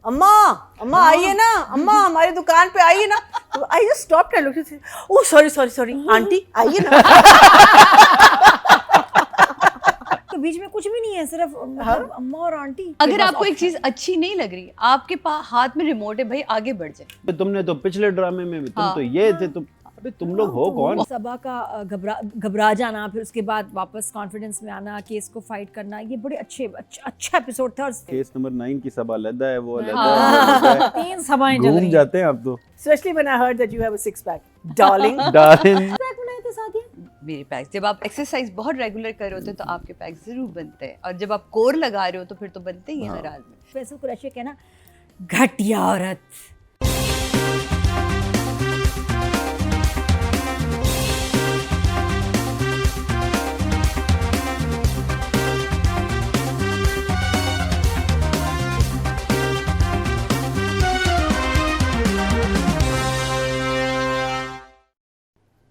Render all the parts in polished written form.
अम्मा अम्मा आइए ना, अम्मा हमारी दुकान पे आइए ना। I just stopped and looked, oh sorry aunty आइए ना। तो बीच में कुछ भी नहीं है, सिर्फ मतलब अम्मा और आंटी। अगर आपको एक चीज अच्छी नहीं लग रही, आपके पास हाथ में रिमोट है भाई, आगे बढ़ जाए। तुमने तो पिछले ड्रामे में भी तुम तो ये थे, तुम अबे तुम लोग हो कौन? सबा का घबरा जाना, फिर उसके बाद वापस कॉन्फिडेंस में आना, केस को फाइट करना, ये बड़े अच्छा एपिसोड था। केस नंबर 9 की सबा अलग है, वो अलग है। 3 सभाएं चल रही घूम जाते हैं आप तो। Especially when I heard that you have a six pack, darling. Darling pack बनाए थे साथ ही। मेरे पैक्स, जब आप एक्सरसाइज बहुत रेगुलर कर रहे होते हैं तो आपके पैक्स जरूर बनते हैं, और जब आप कोर लगा रहे हो तो फिर तो बनते ही हैं हर हाल में। फैसल कुरैशी कहना घटिया औरत।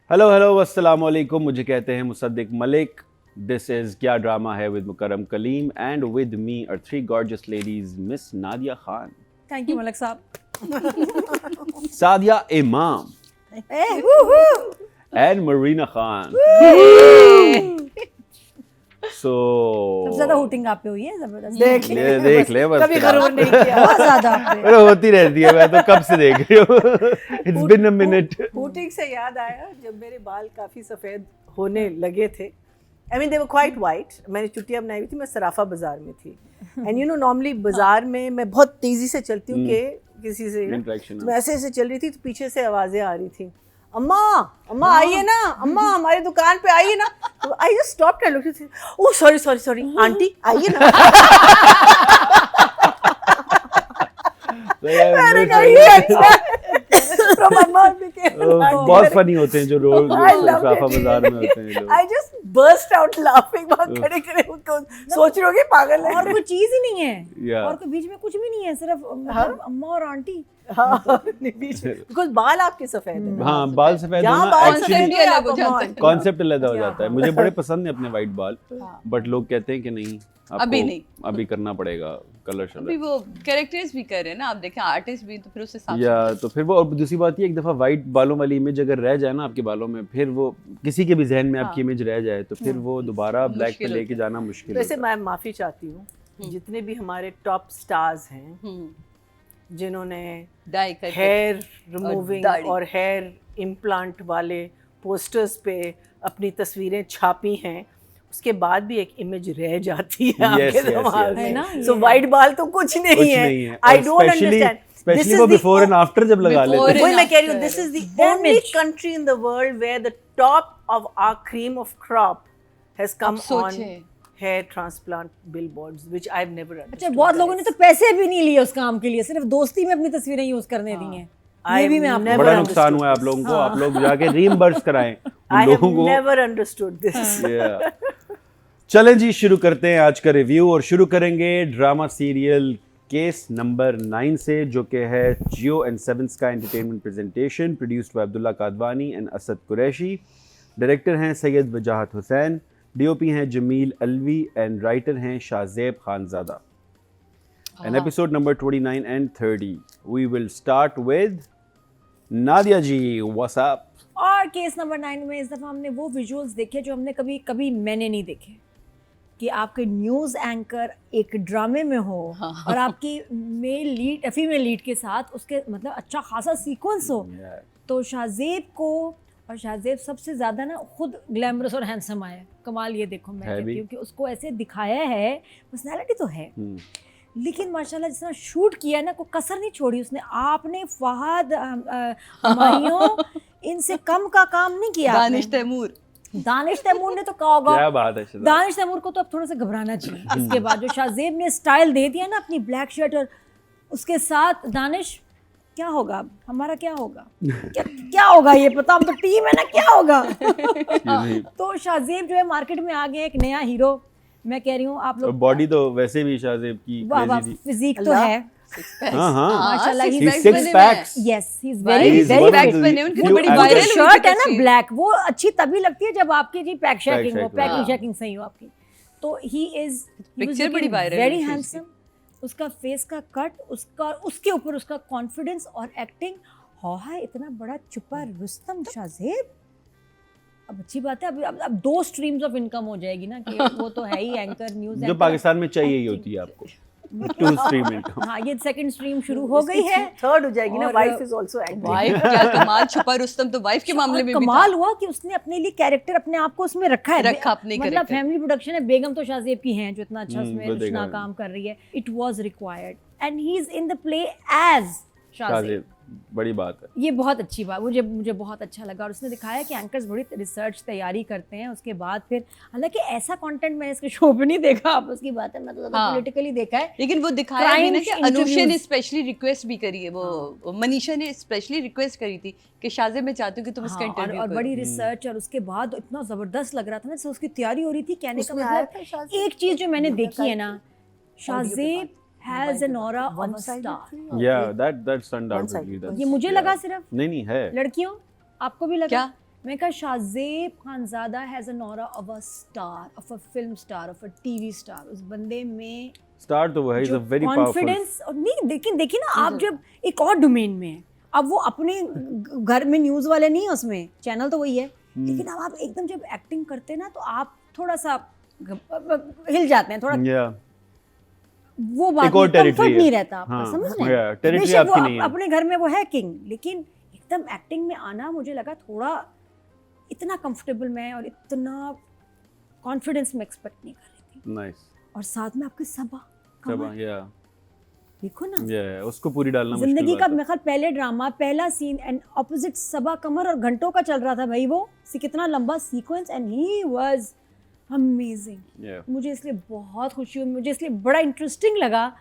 हेलो अस्सलाम वालेकुम, मुझे कहते हैं मुसद्दिक मलिक। दिस इज क्या ड्रामा है with Mukarram Kaleem and with me are 3 gorgeous ladies, miss Nadia Khan, thank you Malik साहब। सादिया इमाम एंड मरीना खान। सो सबसे ज्यादा हूटिंग आप पे हुई है, जबरदस्त। देख ले बस। कभी गरूर नहीं किया। बहुत ज्यादा आप पे। अरे होती रहती है, मैं तो कब से देख रही हूँ। It's been a minute. Hooting से याद आया, जब मेरे बाल काफी सफेद होने लगे थे, I mean they were quite white, मैंने चुटिया बनाई हुई थी, मैं सराफा बाजार में थी। एंड यू नो नॉर्मली बाजार में मैं बहुत तेजी से चलती हूँ कि किसी से Interaction, तो मैं ऐसे चल रही थी तो पीछे से आवाजें आ रही थी, अम्मा अम्मा आइए ना, अम्मा हमारी दुकान पे आइए ना। तो I just stopped and looked, oh sorry aunty आइए ना। मैंने कहा ये अच्छा है। From my mouth became an aunty. बहुत फनी होते हैं जो रोज I loved सराफा it. बाजार में होते हैं लोग। I just burst out laughing, वहाँ खड़े सोच रहे हो कि पागल है। और कोई चीज ही नहीं है, Yeah. और कोई बीच में कुछ भी नहीं है, सिर्फ मतलब अम्मा और आंटी। हाँ, बीच में बिकॉज़ बाल आपके सफेद हैं। हाँ, बाल सफेद जहाँ होना बाल एक्चुअली concept ही अलग हो जाता है। कॉन्सेप्ट अलग हो जाता है। मुझे बड़े पसंद है अपने वाइट बाल, बट लोग कहते हैं कि नहीं आपको अभी नहीं। अभी करना पड़ेगा कलर अभी शलर। वो कैरेक्टर्स भी कर रहे हैं ना, आप देखें आर्टिस्ट भी, तो फिर उस हिसाब या तो फिर वो, और दूसरी बात ये, एक दफा वाइट बालों वाली इमेज अगर रह जाए ना आपके बालों में, फिर वो किसी के भी जहन में आपकी इमेज रह जाए तो फिर वो दोबारा ब्लैक पे मुश्किल लेके जाना मुश्किल वैसे होता है। मैं माफी चाहती हूँ जितने भी हमारे टॉप स्टार्स हैं से जिन्होंने डाई करके हेयर रिमूविंग दाढ़ी। और हेयर इम्प्लांट वाले पोस्टर्स पे अपनी तस्वीरें छापी हैं, उसके बाद भी एक इमेज रह जाती है Yes, आपके yes, दिमाग yes. है ना, में। ये सो है। वाइट बाल तो कुछ नहीं कुछ है। नहीं है। आई और डोंट स्पेशली अंडरस्टैंड। वो बिफोर एंड आफ्टर जब लगा Before लेते हैं। and वही मैं कह रही हूँ, after. This is the Damage. Only country in the world where the top of our cream of crop has come on सोचें। Hair transplant billboards which I have never अच्छा, अंडरस्टूड। बहुत लोगों ने तो पैसे भी नहीं लिए उस काम के लिए, सिर्फ दोस्ती में अपनी तस्वीरें यूज करने दी हैं। ये भी मैं आपको never बड़ा understood नुकसान हुआ है आप लोगों को। आप लोग जाके रीइंबर्स कराएं I उन have लोगों को। never understood this. Yeah. चलें जी, शुरू करते हैं आज का रिव्यू, और शुरू करेंगे ड्रामा सीरियल केस नंबर 9 से, जो कि है जियो एंड सेवंस का entertainment presentation, produced by Abdullah Kadwani and Asad Qureshi. Director हैं सैयद वजाहत हुसैन, डीओपी हैं जमील अलवी एंड राइटर हैं Shahzeb Khanzada. And episode number 29 and 30 we will start with Nadia ji, what's up? और केस नंबर 9 में इस दफ़ा हमने वो विजुअल्स देखे जो हमने कभी मैंने नहीं देखे, कि आपके न्यूज़ एंकर एक ड्रामे में हो और आपकी फीमेल लीड के साथ उसके मतलब अच्छा खासा सीक्वेंस हो। तो शाहजेब को, और शाहजेब सबसे ज़्यादा ना खुद ग्लैमरस और हैंडसम आया। कमाल ये देखो, मैं कहती हूँ कि उसको ऐसे दिखाया है, पर्सनैलिटी तो है, लेकिन माशाल्लाह जिस तरह शूट किया ना, कोई कसर नहीं छोड़ी उसने। आपने फहद हुमायूं इनसे कम का काम नहीं किया। दानिश तैमूर ने तो कहा होगा, क्या बात है शिदा। दानिश तैमूर को तो अब थोड़ा सा घबराना चाहिए इसके बाद। जो शाहजेब ने स्टाइल दे दिया ना अपनी ब्लैक शर्ट और उसके साथ, दानिश क्या होगा अब हमारा, क्या होगा क्या होगा ये पता, हम तो टीम है ना, क्या होगा। तो शाहजेब जो है मार्केट में आ गया एक नया हीरो। मैं कह रही हूँ आप लोग, बॉडी तो वैसे भी शाहजेब की क्रेजी थी। फिजिक तो है हाँ हाँ, माशाल्लाह, he's 6 packs. Yes, he is He very is very one of fit. the बने उनकी तो few बड़ी actors. viral हुई शर्ट है ना तस्वीर। ब्लैक, वो अच्छी तभी लगती है जब आपकी जी पैक शेकिंग हो, शेक, पैकिंग हाँ। शेकिंग सही हो आपकी। तो ही इज Picture बड़ी viral वेरी हुई थी हैंडसम। उसका फेस का कट, उसका उसके ऊपर उसका कॉन्फिडेंस और एक्टिंग। हाँ, इतना बड़ा छुपा रुस्तम शाहजेब। अब अच्छी बात है, अब 2 स्ट्रीम्स ऑफ इनकम हो जाएगी ना, कि वो तो है ही एंकर, न्यूज़ जो एंकर, पाकिस्तान में चाहिए ही होती है आपको, 2 स्ट्रीम इनकम। हाँ, ये सेकंड स्ट्रीम शुरू हो गई है। थर्ड हो जाएगी ना, और wife is also acting. Wife क्या कमाल, छुपा रुस्तम तो वाइफ के मामले में भी कमाल था। हुआ कि उसने अपने लिए कैरेक्टर अपने आप को उसमें रखा है, रखा अपने मतलब character। फैमिली प्रोडक्शन है, बेगम तो शाहजेब की हैं जो इतना अच्छा वो उसमें देखा रुशना मैंने। काम कर रही है। It was required and he is in the play as Shahzeb. Shahzeb, बड़ी बात है। ये बहुत अच्छी बात, मुझे बहुत अच्छा लगा। और उसने दिखाया कि एंकर्स बड़ी रिसर्च तैयारी करते हैं, उसके बाद फिर, हालांकि ऐसा कंटेंट मैंने इसके शो पे नहीं देखा, आप उसकी बात है, मैं तो हाँ। पॉलिटिकली देखा है। लेकिन वो दिखाया भी ना कि Crime अनुष्का ने interviews। स्पेशली रिक्वेस्ट भी करी है, वो मनीषा ने स्पेशली रिक्वेस्ट करी थी कि शाहजेब मैं चाहती हूँ कि तुम इसका हाँ, इंटरव्यू और करो। बड़ी रिसर्च, और उसके बाद इतना जबरदस्त लग रहा था ना, जैसे उसकी तैयारी हो रही थी। कहने का उसमें आया मतलब था शाहजेब? एक चीज जो मैंने वीडियो देखी है ना, Shahzeb has an aura of a One-sided star. थी और या एक- that stand out One-sided with was- ये मुझे लगा सिर्फ नहीं है। लड़कियों, आपको भी लगा? क्या? मैं कहा Shahzeb Khanzada has an aura of a star, of a film star, of a TV star. उस बंदे में स्टार तो वो है, is a very powerful. Confidence, और नहीं, लेकिन देखिए ना, आप जब एक और डोमेन में हैं, अब वो अपने घर में न्यूज़ वाले नहीं है, उसमें चैनल तो वही है, लेकिन अब आप एकदम जब एक्टिंग करते हैं ना, तो आप थोड़ा सा हिल जाते हैं थोड़ा, या वो बात एक और नहीं, territory comfort है। नहीं रहता आपका, हाँ, समझ रहे yeah, हैं? territory बेशक आपकी वो नहीं है। अपने घर में वो है किंग, लेकिन एकदम एक्टिंग में आना मुझे लगा थोड़ा, इतना कंफर्टेबल मैं और इतना कॉन्फिडेंस में एक्सपेक्ट नहीं कर रही थी। नाइस। और साथ में आपकी सबा सब कमर, या देखो ना, या उसको पूरी डालना मुश्किल जिंदगी का बात है। मेरे ख्याल पहले ड्रामा, पहला सीन, एंड ऑपोजिट सबा कमर, और घंटों का चल रहा था भाई वो, कितना लंबा sequence, and he was amazing. Yeah. मुझे इसलिए बहुत खुशी हुई, मुझे इसलिए बड़ा इंटरेस्टिंग लगा।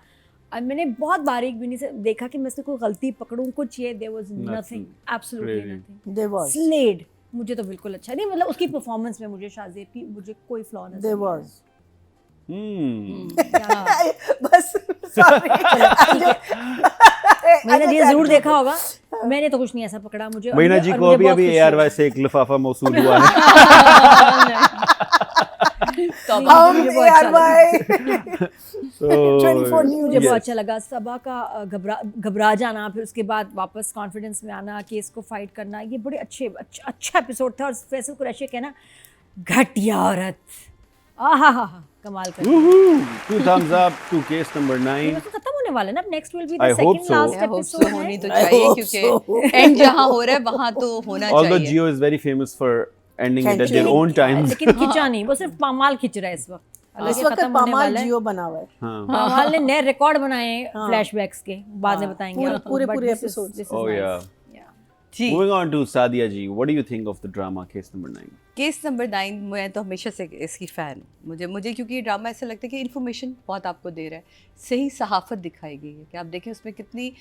और मैंने बहुत बारीक बीनी से देखा कि मैं इसमें कोई गलती पकड़ूं कुछ, ये there was nothing, absolutely Crazy. Nothing. There was. स्लेड मुझे तो बिल्कुल अच्छा नहीं, मतलब उसकी परफॉर्मेंस में मुझे शाहजेब की मुझे कोई फ्लॉ नजर There नहीं आया। was. बस sorry. मैंने ये जरूर देखा होगा, मैंने तो कुछ नहीं ऐसा पकड़ा मुझे। और मीना मुझे- जी और को मुझे अभी बहुत अभी खुशी ARY हुई। से एक लिफाफा मौसूल हुआ है। तो हम मुझे बहुत अच्छा ARY. So, 24 news. मुझे yes. बहुत अच्छा लगा सबा का घबरा जाना, फिर उसके बाद वापस कॉन्फिडेंस में आना, केस को फाइट करना, ये बड़े अच्छा एपिसोड था। और फैसल कुरैशी कहना, घटिया औरत, आहा कमाल कर। Woohoo! 2 thumbs up to case number 9. तो खत्म होने वाला है ना, next will be I the hope second so. Last I hope so, episode होनी तो I चाहिए, hope क्योंकि so. एंड जहाँ हो रहा है वहाँ तो होना Although चाहिए। Geo is very famous for ending it at their Catching. own time. लेकिन खिंचा नहीं, वो सिर्फ पामाल खिंच रहा है इस वक्त। इस हालांकि वक्त खत्म होने पामाल वाला है। जियो बना हुआ है. हाँ. पामाल ने नए रिकॉर्ड बनाए हाँ. फ्लैशबैक्स के, बाद में बताएंगे पूरे- आपको, पूरे- but पूरे this is- episodes. this is Oh nice. yeah. जी, Moving on to Sadia ji, what do you think of the drama case number 9? Case number 9 मैं तो हमेशा से इसकी फ़ैन हूँ। मुझे क्योंकि ये ड्रामा ऐसा लगता है कि इन्फॉर्मेशन बहुत आपको दे रहा है, सही सहाफ़त दिखाई गई है कि आप देखें उसमें कितनी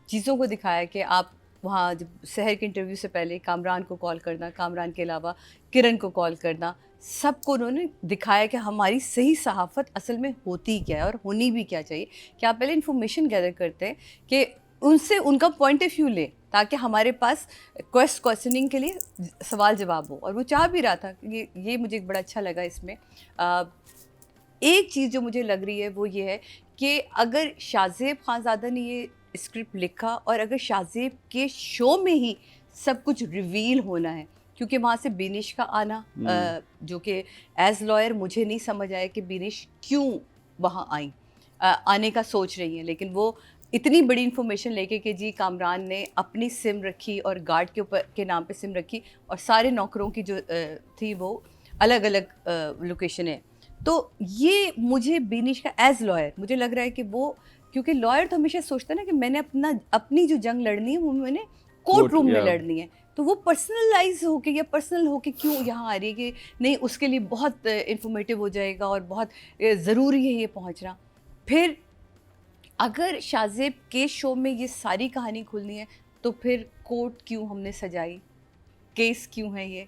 चीज़ों को दिखाया है कि आप वहाँ जब शहर के इंटरव्यू से पहले कामरान को कॉल करना, कामरान के अलावा किरण को कॉल करना, सबको उन्होंने दिखाया कि हमारी सही सहाफ़त असल में होती क्या है और होनी भी क्या चाहिए। कि आप पहले इन्फॉर्मेशन गैदर करते हैं कि उनसे उनका पॉइंट ऑफ व्यू लें, ताकि हमारे पास क्वेश्चनिंग के लिए सवाल जवाब हो। और वो चाह भी रहा था कि ये मुझे बड़ा अच्छा लगा इसमें। एक चीज़ जो मुझे लग रही है वो ये है कि अगर शाहजेब खानज़ादा ने ये स्क्रिप्ट लिखा और अगर शाहजेब के शो में ही सब कुछ रिवील होना है, क्योंकि वहाँ से बिनिश का आना जो कि एज लॉयर मुझे नहीं समझ आया कि बिनिश क्यों वहाँ आई, आने का सोच रही हैं, लेकिन वो इतनी बड़ी इन्फॉर्मेशन लेके कि जी कामरान ने अपनी सिम रखी और गार्ड के ऊपर के नाम पे सिम रखी और सारे नौकरों की जो थी वो अलग अलग लोकेशन है। तो ये मुझे बिनिश का एज लॉयर मुझे लग रहा है कि वो, क्योंकि लॉयर तो हमेशा सोचता है ना कि मैंने अपनी जो जंग लड़नी है वो मैंने कोर्ट रूम में लड़नी है, तो वो पर्सनलाइज होके या पर्सनल होके क्यों यहाँ आ रही है कि नहीं, उसके लिए बहुत इंफॉर्मेटिव हो जाएगा और बहुत ज़रूरी है ये पहुँचना। फिर अगर शाहजेब के शो में ये सारी कहानी खुलनी है तो फिर कोर्ट क्यों हमने सजाई, केस क्यों है ये।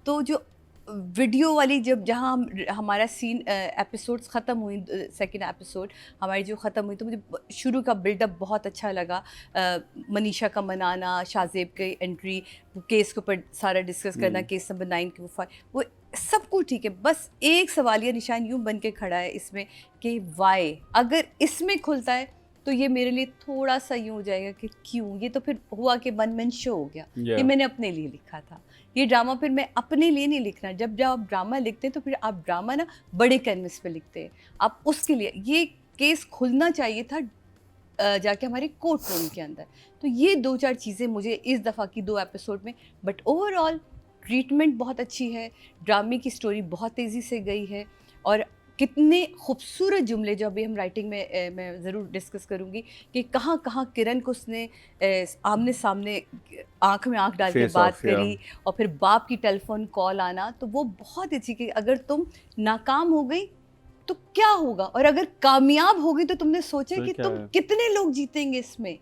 तो जो वीडियो वाली जहाँ हमारा सीन एपिसोड्स ख़त्म हुई, सेकंड एपिसोड हमारी जो ख़त्म हुई, तो मुझे शुरू का बिल्डअप बहुत अच्छा लगा। मनीषा का मनाना, शाहजेब की एंट्री, केस के ऊपर सारा डिस्कस करना, केस नंबर 9 की वो सब कुछ ठीक है, बस एक सवालिया निशान यूं बन के खड़ा है इसमें कि वाई, अगर इसमें खुलता है तो ये मेरे लिए थोड़ा सा यूं हो जाएगा कि क्यों, ये तो फिर हुआ कि वन मैन शो हो गया। Yeah. ये मैंने अपने लिए लिखा था, ये ड्रामा फिर मैं अपने लिए नहीं लिखना। जब आप ड्रामा लिखते हैं तो फिर आप ड्रामा ना बड़े कैनवस पे लिखते हैं, आप उसके लिए ये केस खुलना चाहिए था जाके हमारे कोर्ट रूम के अंदर। तो ये 2-4 चीज़ें मुझे इस दफ़ा की 2 एपिसोड में, बट ओवरऑल ट्रीटमेंट बहुत अच्छी है, ड्रामे की स्टोरी बहुत तेज़ी से गई है, और कितने खूबसूरत जुमले जो अभी हम राइटिंग में मैं ज़रूर डिस्कस करूँगी कि कहाँ कहाँ किरण को उसने आमने सामने आँख में आँख डाल के Face बात off, yeah. करी, और फिर बाप की टेलीफोन कॉल आना, तो वो बहुत अच्छी कि अगर तुम नाकाम हो गई तो क्या होगा, और अगर कामयाब हो गई तो तुमने सोचा तो कि क्या तुम है? कितने लोग जीतेंगे इसमें।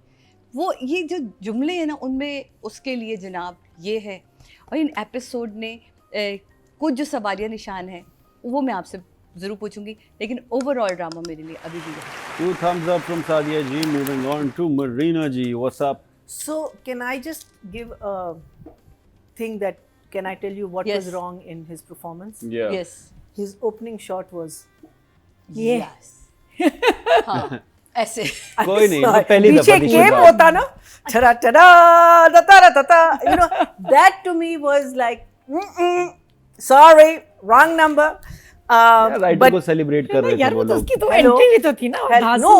वो ये जो जुमले हैं ना, उनमें उसके लिए जनाब ये है। और इन एपिसोड ने कुछ जो सवालिया निशान है वो मैं आपसे ज़रूर पूछूंगी, लेकिन ओवरऑल ड्रामा मेरे लिए अभी भी है। 2 thumbs up from Sadia ji. Moving on to Marina ji. What's up? So can I just give a thing that, can I tell you what Yes. was wrong in his performance? Yeah. Yes His opening shot was ये हाँ ऐसे कोई नहीं, sorry, वो पहली पीछे दफा नहीं गेम सुना। होता ना, छरा ta-ra Datta Datta, you know, that to me was like sorry, wrong number. Writer But को सेलिब्रेट कर रहे थे यार वो वो तो लोग। उसकी तो Hello? एंट्री भी तो थी ना, धांसू। no,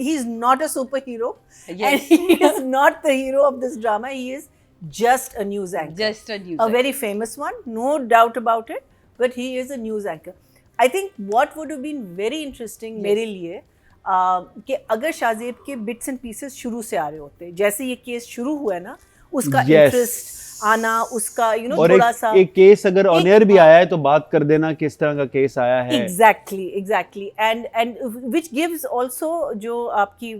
he's not a superhero, and Yes. he is not the hero of this drama. He is just a news anchor. Just a news A very famous one, no doubt about it, but he is a news anchor. I think what would have been very interesting मेरे लिए कि अगर शाहजेब के bits and pieces शुरू से आ रहे होते, जैसे ये केस शुरू हुआ है ना, उसका Yes. इंटरेस्ट आना, उसका यू नो और थोड़ा सा एक केस अगर ऑन एयर भी आया है तो बात कर देना किस तरह का केस आया है। Exactly and which gives also, जो आपकी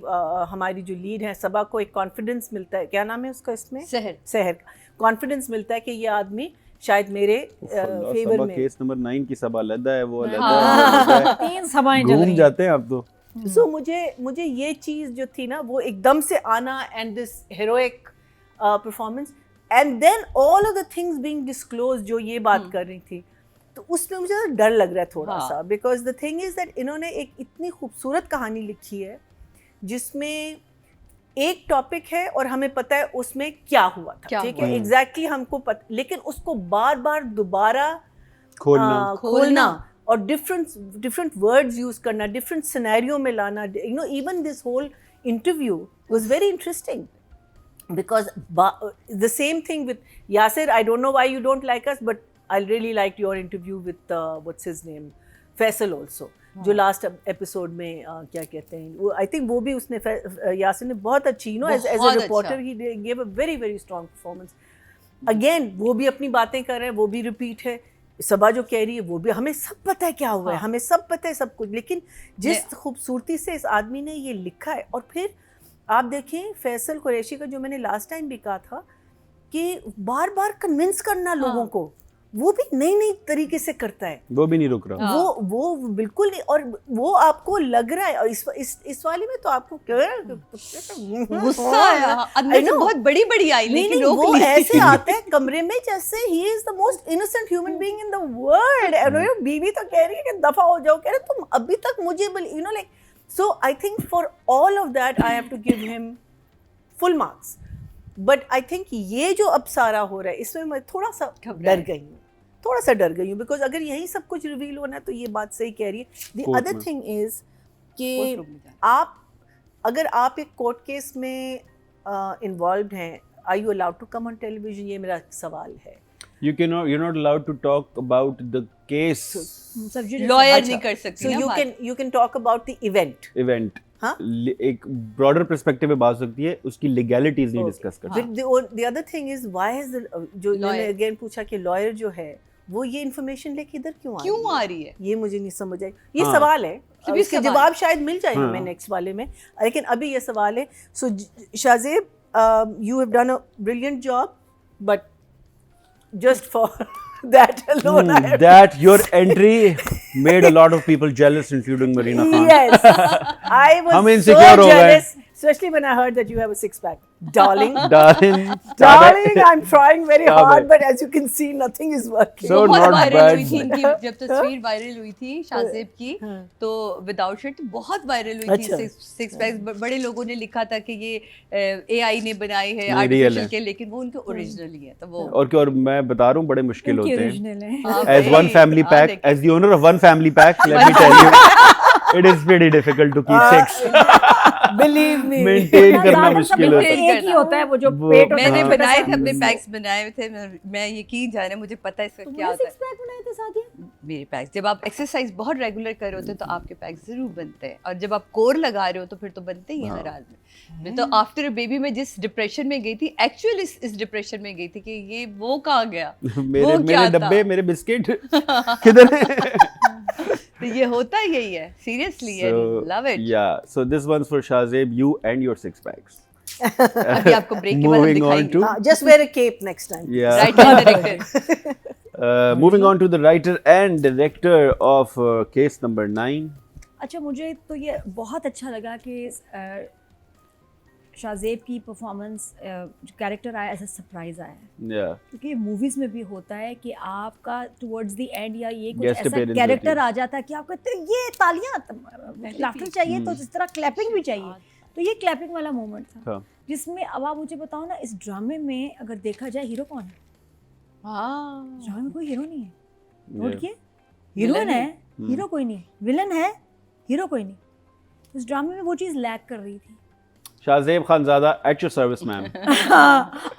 हमारी जो लीड है सबा को एक कॉन्फिडेंस मिलता है, क्या नाम है उसका इसमें, सहर कॉन्फिडेंस मिलता है कि ये आदमी शायद मेरे फेवर सबा में। केस नंबर 9 की सबा अलग है, वो अलग हाँ। है। 3 सभाएं चल घूम रही जाते हैं आप तो। सो मुझे ये चीज़ जो थी ना, वो एकदम से आना and this heroic performance and then all of the things being disclose, जो ये बात कर रही थी, तो उसमें मुझे ना डर लग रहा है थोड़ा हाँ। सा, because the thing is that इन्होंने एक इतनी खूबसूरत कहानी लिखी है जिसमें एक टॉपिक है और हमें पता है उसमें क्या हुआ था, क्या ठीक हुआ है, एग्जैक्टली हमको पता, लेकिन उसको बार बार दोबारा खोलना खोलना और डिफरेंट वर्ड्स यूज करना, डिफरेंट सिनेरियो में लाना, you know, even this whole interview was very interesting because the same thing with Yasir. I don't know why you don't like us, but I really liked your interview with what's his name, Faisal also, जो last episode में क्या कहते हैं वो, I think वो भी उसने यासिर ने बहुत अच्छी, you know, as a reporter he gave a very very strong performance. Again वो भी अपनी बातें कर रहे हैं, वो भी रिपीट है, सबा जो कह रही है वो भी, हमें सब पता है क्या हुआ है, हमें सब पता है सब कुछ, लेकिन जिस खूबसूरती से इस आदमी ने ये लिखा है, और फिर आप देखें फैसल कुरैशी का, जो मैंने लास्ट टाइम भी कहा था कि बार बार कन्विंस करना लोगों को, वो भी नई नई तरीके से करता है, वो भी नहीं रुक रहा। वो बिल्कुल नहीं, और वो आपको लग रहा है, और इस वाले में तो आपको गुस्सा आया अंदर से, बहुत बड़ी बड़ी आई, लेकिन रोक वो ली। ऐसे आता है कमरे में जैसे he is the most innocent human being in the world. बीवी तो कह रही है कि दफा हो जाओ, कह रहे तुम अभी तक मुझे, you know, like, so I think for all of that I have to give him full marks, but I think ये जो अब सारा हो रहा है इसमें मैं थोड़ा सा डर गई हूँ, because अगर यही सब कुछ रिवील होना है तो ये बात सही कह रही है। The other thing is कि अगर आप एक कोर्ट केस में इन्वॉल्व हैं, are you allowed to come on television? ये मेरा सवाल है। You're not allowed to talk about the case lawyer नहीं कर सकती So ना you can talk about the event. हाँ? एक ब्रॉडर पर्सपेक्टिव में बात सकती है, उसकी लीगैलिटीज नहीं डिस्कस कर सकती। The other thing is why has जो मैंने अगेन पूछा कि लॉयर जो है वो ये इन्फॉर्मेशन लेके इधर क्यों आ रही है, ये मुझे नहीं समझ आई। ये सवाल है, इसके जवाब शायद मिल जाए हमें नेक्स्ट वाले में, लेकिन अभी ये सवाल है। सो Shahzeb, you have done a brilliant job, but just for that alone, That your entry made a lot of people jealous, including Marina Khan. Yes, I was हम so insecure हो गए। Especially when I heard that you have a six-pack. Darling. Darling. Darling, I'm trying very Stop hard, it. but as you can see, nothing is working. So बहुत not viral bad. हुई थी इनकी जब तस्वीर viral हुई थी शाहजेब की तो विदाउट शर्ट बहुत वायरल हुई थी अच्छा। सिक्स पैक्स बड़े लोगों ने लिखा था कि ये एआई ने बनाई है नहीं, real आर्टिफिशियल है। के लेकिन वो उनके ओरिजिनल ही है तो वो और क्या, और मैं बता रहा हूँ बड़े मुश्किल उनकी होते हैं ओरिजिनल है हाँ, as one भाई, family हाँ, pack, देखिए। as the owner of one family pack, let me tell you, it is pretty difficult to keep six. Believe me. Maintain करना ज़्यादातर मुश्किल सब होता है। एक ही होता है वो जो वो- पेट होता है मैंने हाँ। बनाए थे हाँ। अपने पैक्स बनाए थे मैं यकीन जाने मुझे पता है इसका क्या होता है सिक्स पैक बनाए थे सादिया मेरे पैक्स जब आप एक्सरसाइज बहुत रेगुलर कर रहे होते हो तो आपके पैक्स जरूर बनते हैं और जब आप कोर लगा रहे हो तो फिर तो बनते ही हैं हर हाल में मैं तो आफ्टर बेबी में जिस डिप्रेशन में गई थी एक्चुअली इस डिप्रेशन में गई थी कि ये वो कहाँ गया मेरे वो क्या मेरे था? डब्बे मेरे बिस्किट किधर है? तो ये होता यही है seriously love it Yeah, so this one's for Shahzeb, you and your six packs. अभी आपको ब्रेक के बाद हम Moving on दिखाएंगे to Just wear a cape next time. yeah. Writer director Moving on to the writer and director of case number 9. अच्छा मुझे तो ये बहुत अच्छा लगा कि शाहजेब की परफॉर्मेंस जो कैरेक्टर आया एज अ सरप्राइज आया है Yeah. क्योंकि मूवीज में भी होता है कि आपका टुवर्ड्स द एंड या ये कुछ Guest ऐसा appearance कैरेक्टर होती है। आ जाता है कि आपको तो ये तालियां लाफ्टर चाहिए तो इस तरह क्लैपिंग भी चाहिए तो ये क्लैपिंग वाला मोमेंट था हाँ. जिसमें अब आप मुझे बताओ ना इस ड्रामे में अगर देखा जाए हीरो कौन है हाँ ड्रामे में कोई हीरो नहीं है नोट Yeah. किए हीरोइन Villain है हीरो कोई नहीं विलन है हीरो कोई नहीं उस ड्रामे में वो चीज़ लैक कर रही थी Shahzeb Khanzada, at your service, ma'am.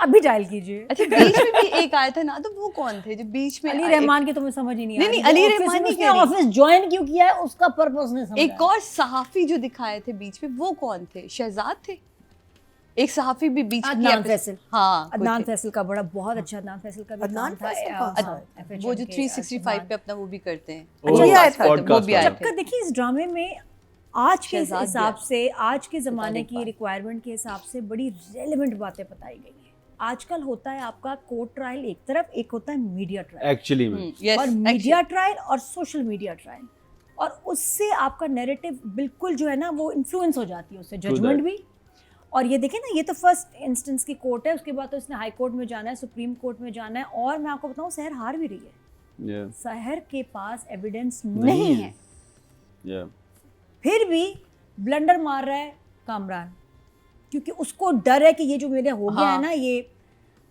अभी डायल कीजिए अच्छा बीच में भी एक आया था ना तो वो कौन थे जो बीच में अली एक- रहमान की तो मुझे समझ ही नहीं नहीं, आ नहीं, रही। अली वो रहमान नहीं उसने कह रही। ऑफिस ज्वाइन क्यों किया है उसका पर्पस नहीं समझ एक और सहाफी जो दिखाए थे बीच में वो कौन थे शहजाद थे एक सहाफी भी बीच में अदनान फैसल। हाँ कोई अदनान थे। फैसल का बड़ा बहुत अच्छा अदनान फैसल का भी अदनान काम था फैसल कौन सा है? FHM वो जो के 365 पे अपना वो भी करते हैं Oh, ये आया था, वो भी आए जबकि थे देखिए इस ड्रामे में आज के शहजाद हिसाब भी से आज के ज़माने एक की बात। रिक्वायरमेंट के हिसाब से बड़ी रेलेवेंट बातें बताई गई हैं आजकल होता है आपका कोर्ट ट्रायल एक तरफ एक होता है media trial Actually, ma'am. Yes और मीडिया ट्रायल और सोशल मीडिया ट्रायल और उससे आपका नैरेटिव बिल्कुल जो है ना वो इन्फ्लुएंस हो जाती है उससे जजमेंट that. भी और ये देखें ना ये तो फर्स्ट इंस्टेंस की कोर्ट है उसके बाद तो इसने हाई कोर्ट में जाना है सुप्रीम कोर्ट में जाना है और मैं आपको बताऊं शहर हार भी रही है Yeah. शहर के पास एविडेंस नहीं है Yeah. फिर भी ब्लंडर मार रहा है कामरान क्योंकि उसको डर है कि ये जो मेरे हो गया है हाँ। ना ये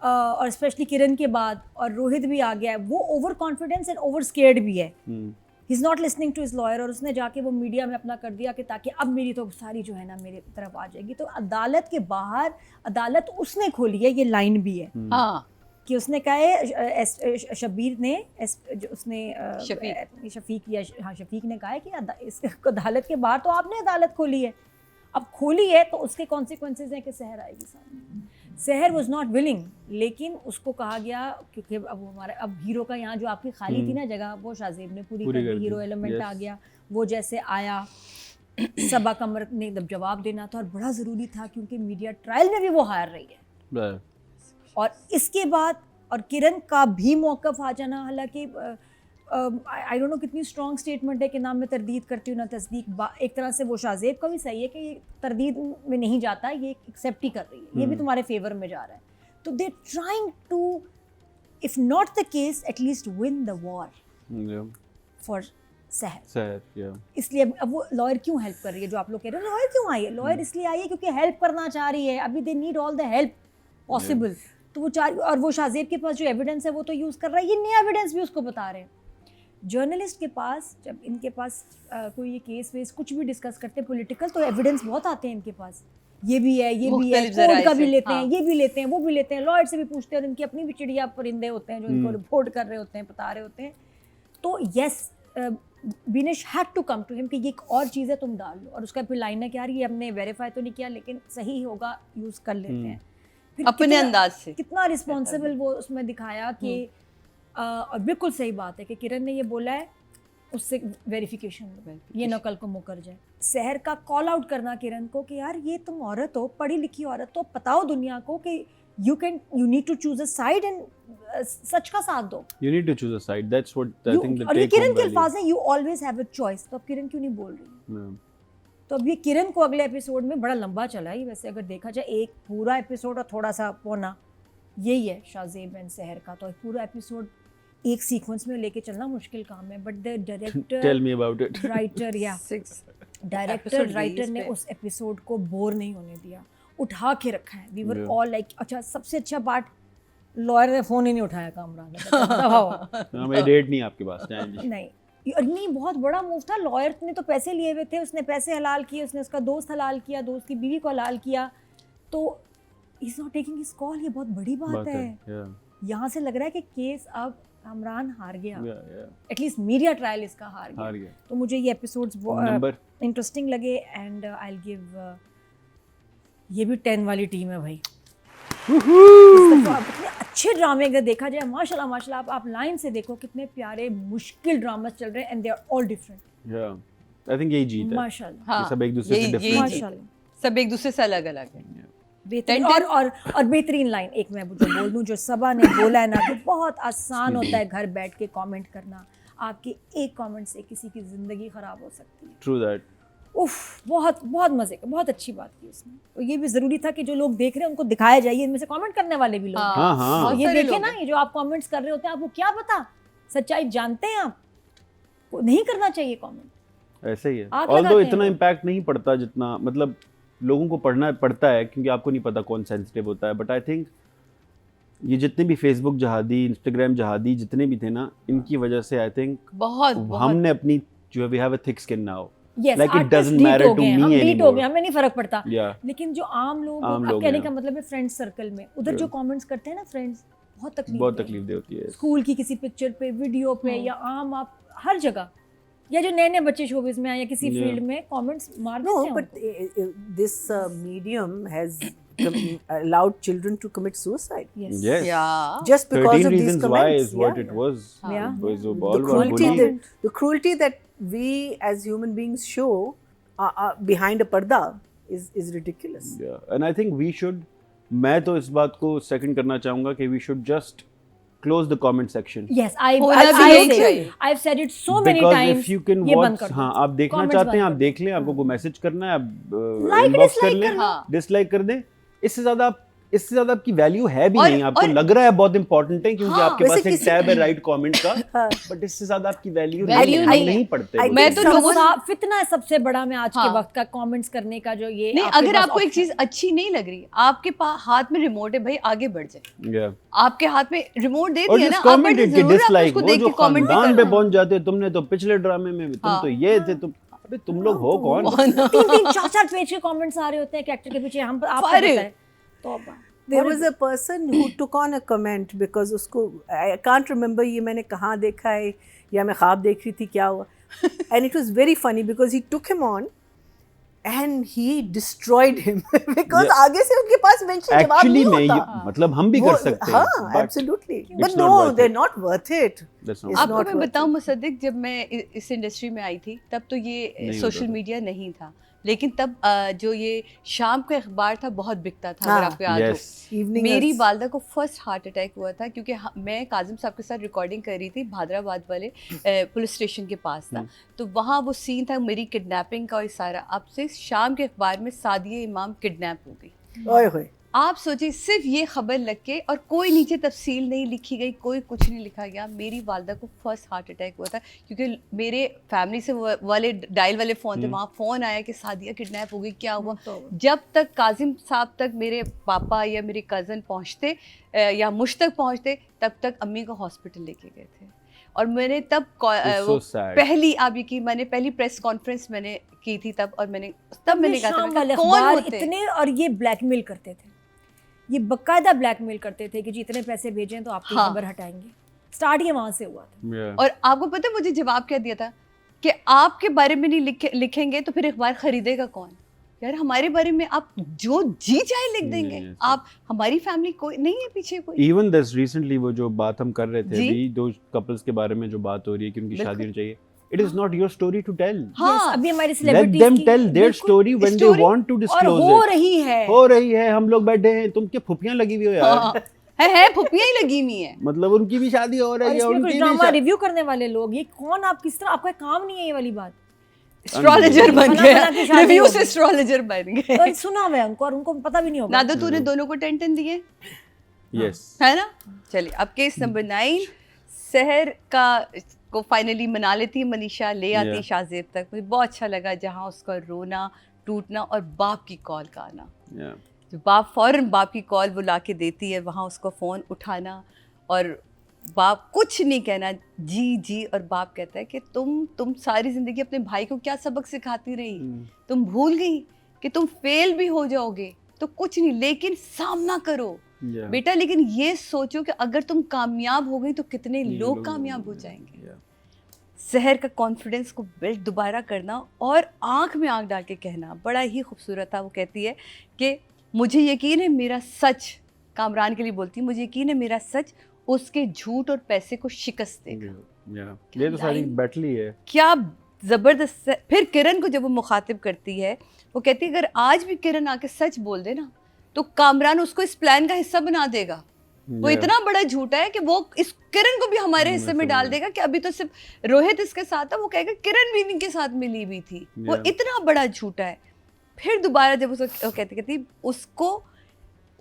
और स्पेशली किरण के बाद और रोहित भी आ गया है वो over confidence and over scared भी है Hmm. He is not listening to his lawyer और उसने जाके वो मीडिया में अपना कर दिया कि ताकि अब मेरी तो सारी जो है ना मेरी तरफ आ जाएगी तो अदालत के बाहर अदालत उसने खोली है ये लाइन भी है हाँ कि उसने कहा है शबीर ने जो उसने शफीक या हाँ शफीक ने कहा है कि इस अदालत के बाहर तो आपने अदालत खोली है अब खोली है तो उसके कॉन्सिक्वेंसेज हैं कि शहर आएगी सामने शहर वॉज नॉट विलिंग लेकिन उसको कहा गया क्योंकि अब हमारा अब हीरो का यहाँ जो आपकी खाली थी ना जगह वो शाहजेब ने पूरी कर कर दी दी, हीरो एलिमेंट yes. आ गया वो जैसे आया सबा कमर ने जब जवाब देना था और बड़ा ज़रूरी था क्योंकि मीडिया ट्रायल में भी वो हार रही है Right. और इसके बाद और किरण का भी मौक़िफ़ आ जाना हालांकि आई डोंट नो कितनी स्ट्रॉन्ग स्टेटमेंट है कि ना मैं तरदीद करती हूँ ना तस्दीक एक तरह से वो शाहजेब का भी सही है कि ये तरदीद में नहीं जाता ये एक्सेप्ट ही कर रही है ये भी तुम्हारे फेवर में जा रहा है तो they trying to if not the case at least win the war Yeah. For शहर Sad. Yeah. इसलिए अब वो लॉयर क्यों हेल्प कर रही है जो आप लोग कह रहे हो लॉयर क्यों आई है लॉयर इसलिए आई है क्योंकि हेल्प करना चाह रही है अभी they need all the help possible तो वो चाह और वो शाहजेब के पास जो एविडेंस है वो तो यूज़ कर रहा है ये नया एविडेंस भी उसको बता रहे हैं जर्नलिस्ट के पास जब इनके पास कोई ये केस वेस कुछ भी डिस्कस करते हैं पॉलिटिकल तो एविडेंस बहुत आते हैं इनके पास ये भी है मुख्तलिफ कोर्ट का ज़राए भी से, लेते हाँ। हैं ये भी लेते हैं वो भी लेते हैं लॉयर से भी पूछते हैं और इनकी अपनी भी चिड़िया परिंदे होते हैं जो इनको रिपोर्ट कर रहे होते हैं बता रहे होते हैं तो yes Binesh had to come to him कि ये एक और चीज़ है तुम डाल लो और उसका फिर लाइन है कि यार ये हमने वेरीफाई तो नहीं किया लेकिन सही होगा यूज़ कर लेते हैं फिर अपने कितना- अंदाज से कितना रिस्पॉन्सिबल वो उसमें दिखाया कि और बिल्कुल सही बात है कि किरण ने ये बोला है उससे वेरिफिकेशन ये न कल को मुकर जाए शहर का कॉल आउट करना किरण को कि यार ये तुम औरत हो पढ़ी लिखी औरत हो बताओ दुनिया को कि you need to choose a side and सच का साथ दो You need to choose a side. That's what I think the और ये take किरण home के value. अल्फाज हैं you always have a choice तो अब किरण क्यों नहीं बोल रही Yeah. तो अब ये किरण को अगले एपिसोड में बड़ा लंबा चला ही वैसे अगर देखा जाए, एक पूरा एपिसोड और थोड़ा सा पौना यही है शाहजेब एंड सहर का, तो एक पूरा एपिसोड एक सीक्वेंस में लेके चलना मुश्किल काम है, but the director tell me about it. Writer या 6 डायरेक्टर episode राइटर release ने पे। उस एपिसोड को बोर नहीं होने दिया, उठा के रखा है। We were Yeah. All like, अच्छा सबसे अच्छा पार्ट लॉयर ने फोन ही नहीं उठाया कामरान ने, दबाओ। मेरी डेट नहीं है आपके पास, टाइम नहीं। नहीं बहुत बड़ा मूव था। लॉयर ने तो पैसे लिए हुए थे, उसने पैसे हलाल किए, उसने उसका दोस्त हलाल किया, दोस्त की बीवी को हलाल किया, तो is not taking his call. ये बहुत बड़ी बात है। Yeah, यहाँ से लग रहा है कि केस अब कामरान हार गया, yeah, yeah. At least media trial इसका हार हार गया। गया। तो मुझे ये एपिसोड्स नंबर इंटरेस्टिंग लगे एंड आई विल गिव, ये भी 10 वाली टीम है भाई। तो आप कितने अच्छे ड्रामे अगर देखा जाए, माशाल्लाह माशाल्लाह, आप लाइन से देखो कितने प्यारे मुश्किल ड्रामास चल रहे हैं and they are all different. Yeah. I think यही जीत है। माशाल्लाह हाँ, ये सब एक दूसरे से यही- different यही है। जीत। माशाल्लाह सब एक दूसरे से अलग अलग है। बेहतरीन। 10-10 और बेहतरीन लाइन एक मैं जो बोल दूं, जो सबा ने बोला है ना कि बहुत आसान होता है घर बैठ के कमेंट करना, आपके एक कमेंट से किसी की ज़िंदगी ख़राब हो सकती है। True that. उफ, बहुत बहुत मज़े का, बहुत अच्छी बात की उसने। तो ये भी ज़रूरी था कि जो लोग देख रहे हैं उनको दिखाया जाए, इनमें से कमेंट करने वाले भी लोग हैं। हाँ, हाँ। बहुत ये सारे देखे लोग ना, हैं। ये जो आप कमेंट्स कर रहे होते हैं, आपको क्या पता सच्चाई जानते हैं आप, नहीं करना चाहिए कमेंट। ऐसे ही है। आग ऑल्दो लगाते हैं इतना लोग। इम्पैक्ट नहीं पड़ता जितना, मतलब लोगों को पढ़ना पड़ता है क्योंकि आपको नहीं पता कौन सेंसिटिव होता है। बट आई थिंक ये जितने भी फेसबुक जहादी, इंस्टाग्राम जहादी जितने भी थे ना, इनकी वजह से आई थिंक बहुत बहुत हमने अपनी जो we have a thick skin now. Yes, Like it artists doesn't delete matter हो to गए हैं, me हम delete हो anymore. गए, हमें नहीं फर्क पड़ता। या लेकिन जो आम लोग, आम अब लोग कहने हैं। का मतलब है फ्रेंड सर्कल में, उधर जो कमेंट्स करते हैं ना फ्रेंड्स, बहुत तकलीफ बहुत देते हैं। तकलीफ दे होती है। स्कूल की किसी पिक्चर पे, वीडियो पे, या आम आप हर जगह, या जो नए नए बच्चे शोबिज में आए या किसी Yeah. फील्ड में कमेंट्स मार No, देते हैं but उनको। this medium has allowed children to commit suicide Yes. Yes. या just because 13 of these reasons why comments. is what Yeah. it was. Yeah. It was Yeah. all The about cruelty, bullying. the cruelty that we as human beings show behind a parda is ridiculous. Yeah. And I think we should, मैं तो इस बात को second करना चाहूंगा कि we should just close the comment section. Yes, होना भी यही चाहिए। I've said it so many Because times. if you can ये बंद watch, कर दो। हाँ आप देखना Comments चाहते हैं बंद आप कर देख लें, आपको कोई मैसेज करना है आप Like, इनबॉक्स कर dislike लें, कर लो। हाँ। डिसलाइक कर दें। इससे ज्यादा आपकी वैल्यू है भी और- नहीं, आपको और- लग रहा है बहुत इंपॉर्टेंट है क्योंकि हाँ, आपके वैसे पास एक किसी- टैब है राइट कमेंट का, हाँ। बट इससे ज्यादा आपकी वैल्यू Value नहीं, नहीं हम है। नहीं पढ़ते। I- मैं तो Someone- लोगों से फितना है सबसे बड़ा में आज के हाँ। वक्त का, कमेंट्स करने का जो ये नहीं, आपके अगर पास आपको एक option चीज अच्छी नहीं लग रही, आपके पास हाथ में रिमोट है भाई, आगे बढ़ जाए। Yeah. आपके हाथ में रिमोट दे और दिया जिस ना, आप कमेंट बटन के जरूर आप डिसलाइक उसको वो देख जो के कमेंट भी खानदान पे करना। पहुंच जाते हैं, तुमने तो पिछले ड्रामे में भी तुम हाँ। तो ये थे, तुम अबे तुम लोग हो कौन? 3-3 4-4 पेज के कमेंट्स आ रहे होते हैं कैरेक्टर के पीछे, हम आपको Fire. पता है। तो There was a person who took on a comment because उसको I can't remember ये मैंने कहाँ देखा है या मैं ख्वाब देख रही थी क्या हुआ, and it was very funny because he took him on and he destroyed him because Yeah. आगे से उनके पास mention जवाब एक्चुअली नहीं में होता। ये मतलब हम भी वो- कर सकते हैं, हाँ, but absolutely. it's But not no, worth they're it. not worth it. that's not It's आपको not मैं worth बताऊं it. मुसद्दिक, जब मैं इस इंडस्ट्री में आई थी तब तो ये नहीं सोशल होता था। मीडिया नहीं था, लेकिन तब जो ये शाम का अखबार था बहुत बिकता था, हाँ, अगर आपको याद हो। yes. Evening मेरी is- वालदा को फर्स्ट हार्ट अटैक हुआ था क्योंकि मैं काजिम साहब के साथ रिकॉर्डिंग कर रही थी, भादराबाद वाले पुलिस स्टेशन के पास था। तो वहाँ वो सीन था मेरी किडनैपिंग का, और सारा अब से शाम के अखबार में सादिया इमाम किडनैप हो गई। ओए होए। आप सोचिए, सिर्फ ये खबर लग के और कोई नीचे तफसील नहीं लिखी गई, कोई कुछ नहीं लिखा गया, मेरी वालदा को फर्स्ट हार्ट अटैक हुआ था क्योंकि मेरे फैमिली से वाले डायल वाले फ़ोन थे, वहाँ फ़ोन आया कि सादिया किडनैप हो गई, क्या हुआ। जब तक काजिम साहब तक मेरे पापा या मेरे कज़न पहुँचते या मुझ तक पहुँचते, तब तक अम्मी को हॉस्पिटल लेके गए थे। और मैंने तब It's so sad. पहली आप ये की मैंने पहली प्रेस कॉन्फ्रेंस मैंने की थी तब, और मैंने कहा था, शाम मैंने वाले कहा, कौन अखबार होते हैं? इतने, और ये ब्लैकमेल करते थे, ये बकायदा ब्लैकमेल करते थे कि जी इतने पैसे भेजें तो आपकी हाँ। खबर हटाएंगे। स्टार्ट ये वहां से हुआ था। Yeah. और आपको पता है मुझे जवाब क्या दिया था कि आपके बारे में नहीं लिखेंगे तो फिर अखबार खरीदेगा कौन? यार हमारे बारे में आप जो जी चाहे लिख देंगे, Yes. आप हमारी फैमिली कोई नहीं है पीछे कोई। इवन दिस रिसेंटली वो जो बात हम कर रहे थे जी। अभी, दो कपल्स के बारे में जो बात हो रही है कि उनकी बिल्कुल। शादी होनी चाहिए, it is not your story to tell. हाँ, Yes, अभी हमारी लेट celebrities देम की टेल देयर बिल्कुल story when they story want to और डिस्क्लोज हो इट। रही है। हो रही है, हम लोग बैठे हैं, तुम क्या फुफियां लगी हुई हो यार? हाँ, है फुफियां ही लगी हुई है। मतलब उनकी भी शादी हो और रही है, इसमें कुछ उनकी भी ड्रामा शादी। रिव्यू करने वाले लोग, ये कौन, आप किस तरह, आपका काम नहीं है ये वाली बात। एस्ट्रोलॉजर बन फला गया, की शादी रिव्यू हो से गई। एस्ट्रोलॉजर बन गए। और सुना हुआ है उनको और उनको पता भी नहीं होगा। ना तो तूने दोनों को 10-10 दिए, यस है ना? चलिए अब केस नंबर 9, सहर का को फाइनली मना लेती है मनीषा, ले आती है Yeah. शाहजेब तक। मुझे बहुत अच्छा लगा जहाँ उसका रोना टूटना और बाप की कॉल का आना, या जो बाप फौरन बाप की कॉल वो ला के देती है, वहाँ उसका फ़ोन उठाना और बाप कुछ नहीं कहना, जी जी, और बाप कहता है कि तुम सारी ज़िंदगी अपने भाई को क्या सबक सिखाती रही, तुम भूल गई कि तुम फेल भी हो जाओगे तो कुछ नहीं, लेकिन सामना करो या बेटा, लेकिन ये सोचो कि अगर तुम कामयाब हो गई तो कितने लोग कामयाब हो जाएंगे। सहर का कॉन्फिडेंस को बिल्ड दोबारा करना और आंख में आंख डाल के कहना बड़ा ही खूबसूरत था। वो कहती है कि मुझे यकीन है मेरा सच, कामरान के लिए बोलती है, मुझे यकीन है मेरा सच उसके झूठ और पैसे को शिकस्त देगा। या ये तो सारी बैटल ही है। क्या ज़बरदस्त है। फिर किरण को जब वो मुखातिब करती है, वो कहती है अगर आज भी किरण आके सच बोल दे ना तो कामरान उसको इस प्लान का हिस्सा बना देगा। वो Yeah. इतना बड़ा झूठा है कि वो इस किरण को भी हमारे हिस्से में डाल देगा कि अभी तो सिर्फ रोहित इसके साथ था, वो कहेगा किरण भी इनके साथ मिली हुई थी। वो Yeah. इतना बड़ा झूठा है। फिर दोबारा जब उसको कहती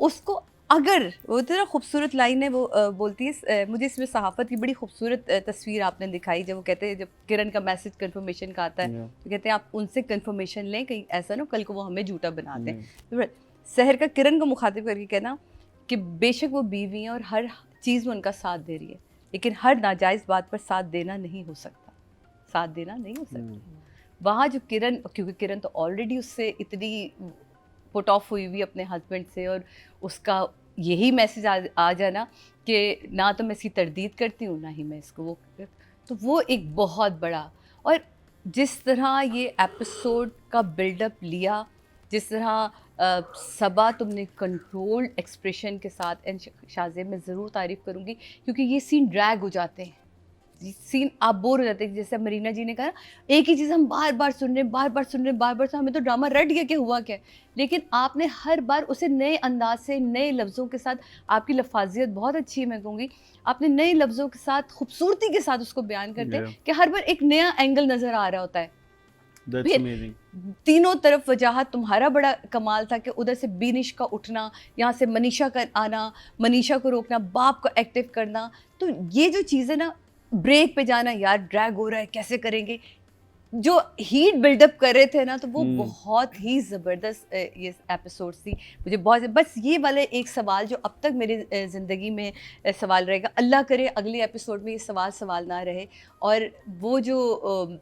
उसको अगर वो इतना खूबसूरत लाइन है, वो बोलती है, मुझे इसमें सहाफ़त की बड़ी खूबसूरत तस्वीर आपने दिखाई, जब वो कहते हैं जब किरण का मैसेज कंफर्मेशन का आता है Yeah. तो कहते हैं आप उनसे कंफर्मेशन लें, कहीं ऐसा ना कल को वो हमें झूठा बना दें। तो सहर का किरण को मुखातिब करके कहना कि बेशक वो बीवी हैं और हर चीज़ में उनका साथ दे रही है, लेकिन हर नाजायज़ बात पर साथ देना नहीं हो सकता, साथ देना नहीं हो सकता। वहाँ जो किरण, क्योंकि किरण तो ऑलरेडी उससे इतनी पुट ऑफ हुई हुई अपने हस्बैंड से, और उसका यही मैसेज आ जाना कि ना तो मैं इसकी तरदीद करती हूँ ना ही मैं इसको वो, तो वो एक बहुत बड़ा, और जिस तरह ये एपिसोड का बिल्डअप लिया, जिस तरह सबा तुमने कंट्रोल्ड एक्सप्रेशन के साथ, एंड शाहजेब मैं ज़रूर तारीफ़ करूँगी क्योंकि ये सीन ड्रैग हो जाते हैं, ये सीन आप बोर हो जाते हैं। जैसे मरीना जी ने कहा एक ही चीज़ हम बार बार सुन रहे हैं, हमें तो ड्रामा रट गया कि हुआ क्या, लेकिन आपने हर बार उसे नए अंदाज से, नए लफ्ज़ों के साथ, आपकी लफाजियत बहुत अच्छी है मैं कहूँगी, आपने नए लफ्ज़ों के साथ, खूबसूरती के साथ उसको बयान करते हैं कि हर बार एक नया एंगल नज़र आ रहा होता है। That's amazing. तीनों तरफ वजाहत, तुम्हारा बड़ा कमाल था कि उधर से बीनिश का उठना, यहाँ से मनीषा का आना, मनीषा को रोकना, बाप को एक्टिव करना, तो ये जो चीज़ें ना, ब्रेक पे जाना, यार ड्रैग हो रहा है कैसे करेंगे, जो हीट बिल्डअप कर रहे थे ना, तो वो बहुत ही ज़बरदस्त ये एपिसोड थी। मुझे बहुत, बस ये वाले एक सवाल जो अब तक मेरी ज़िंदगी में सवाल रहेगा, अल्लाह करे अगले एपिसोड में ये सवाल ना रहे, और वो जो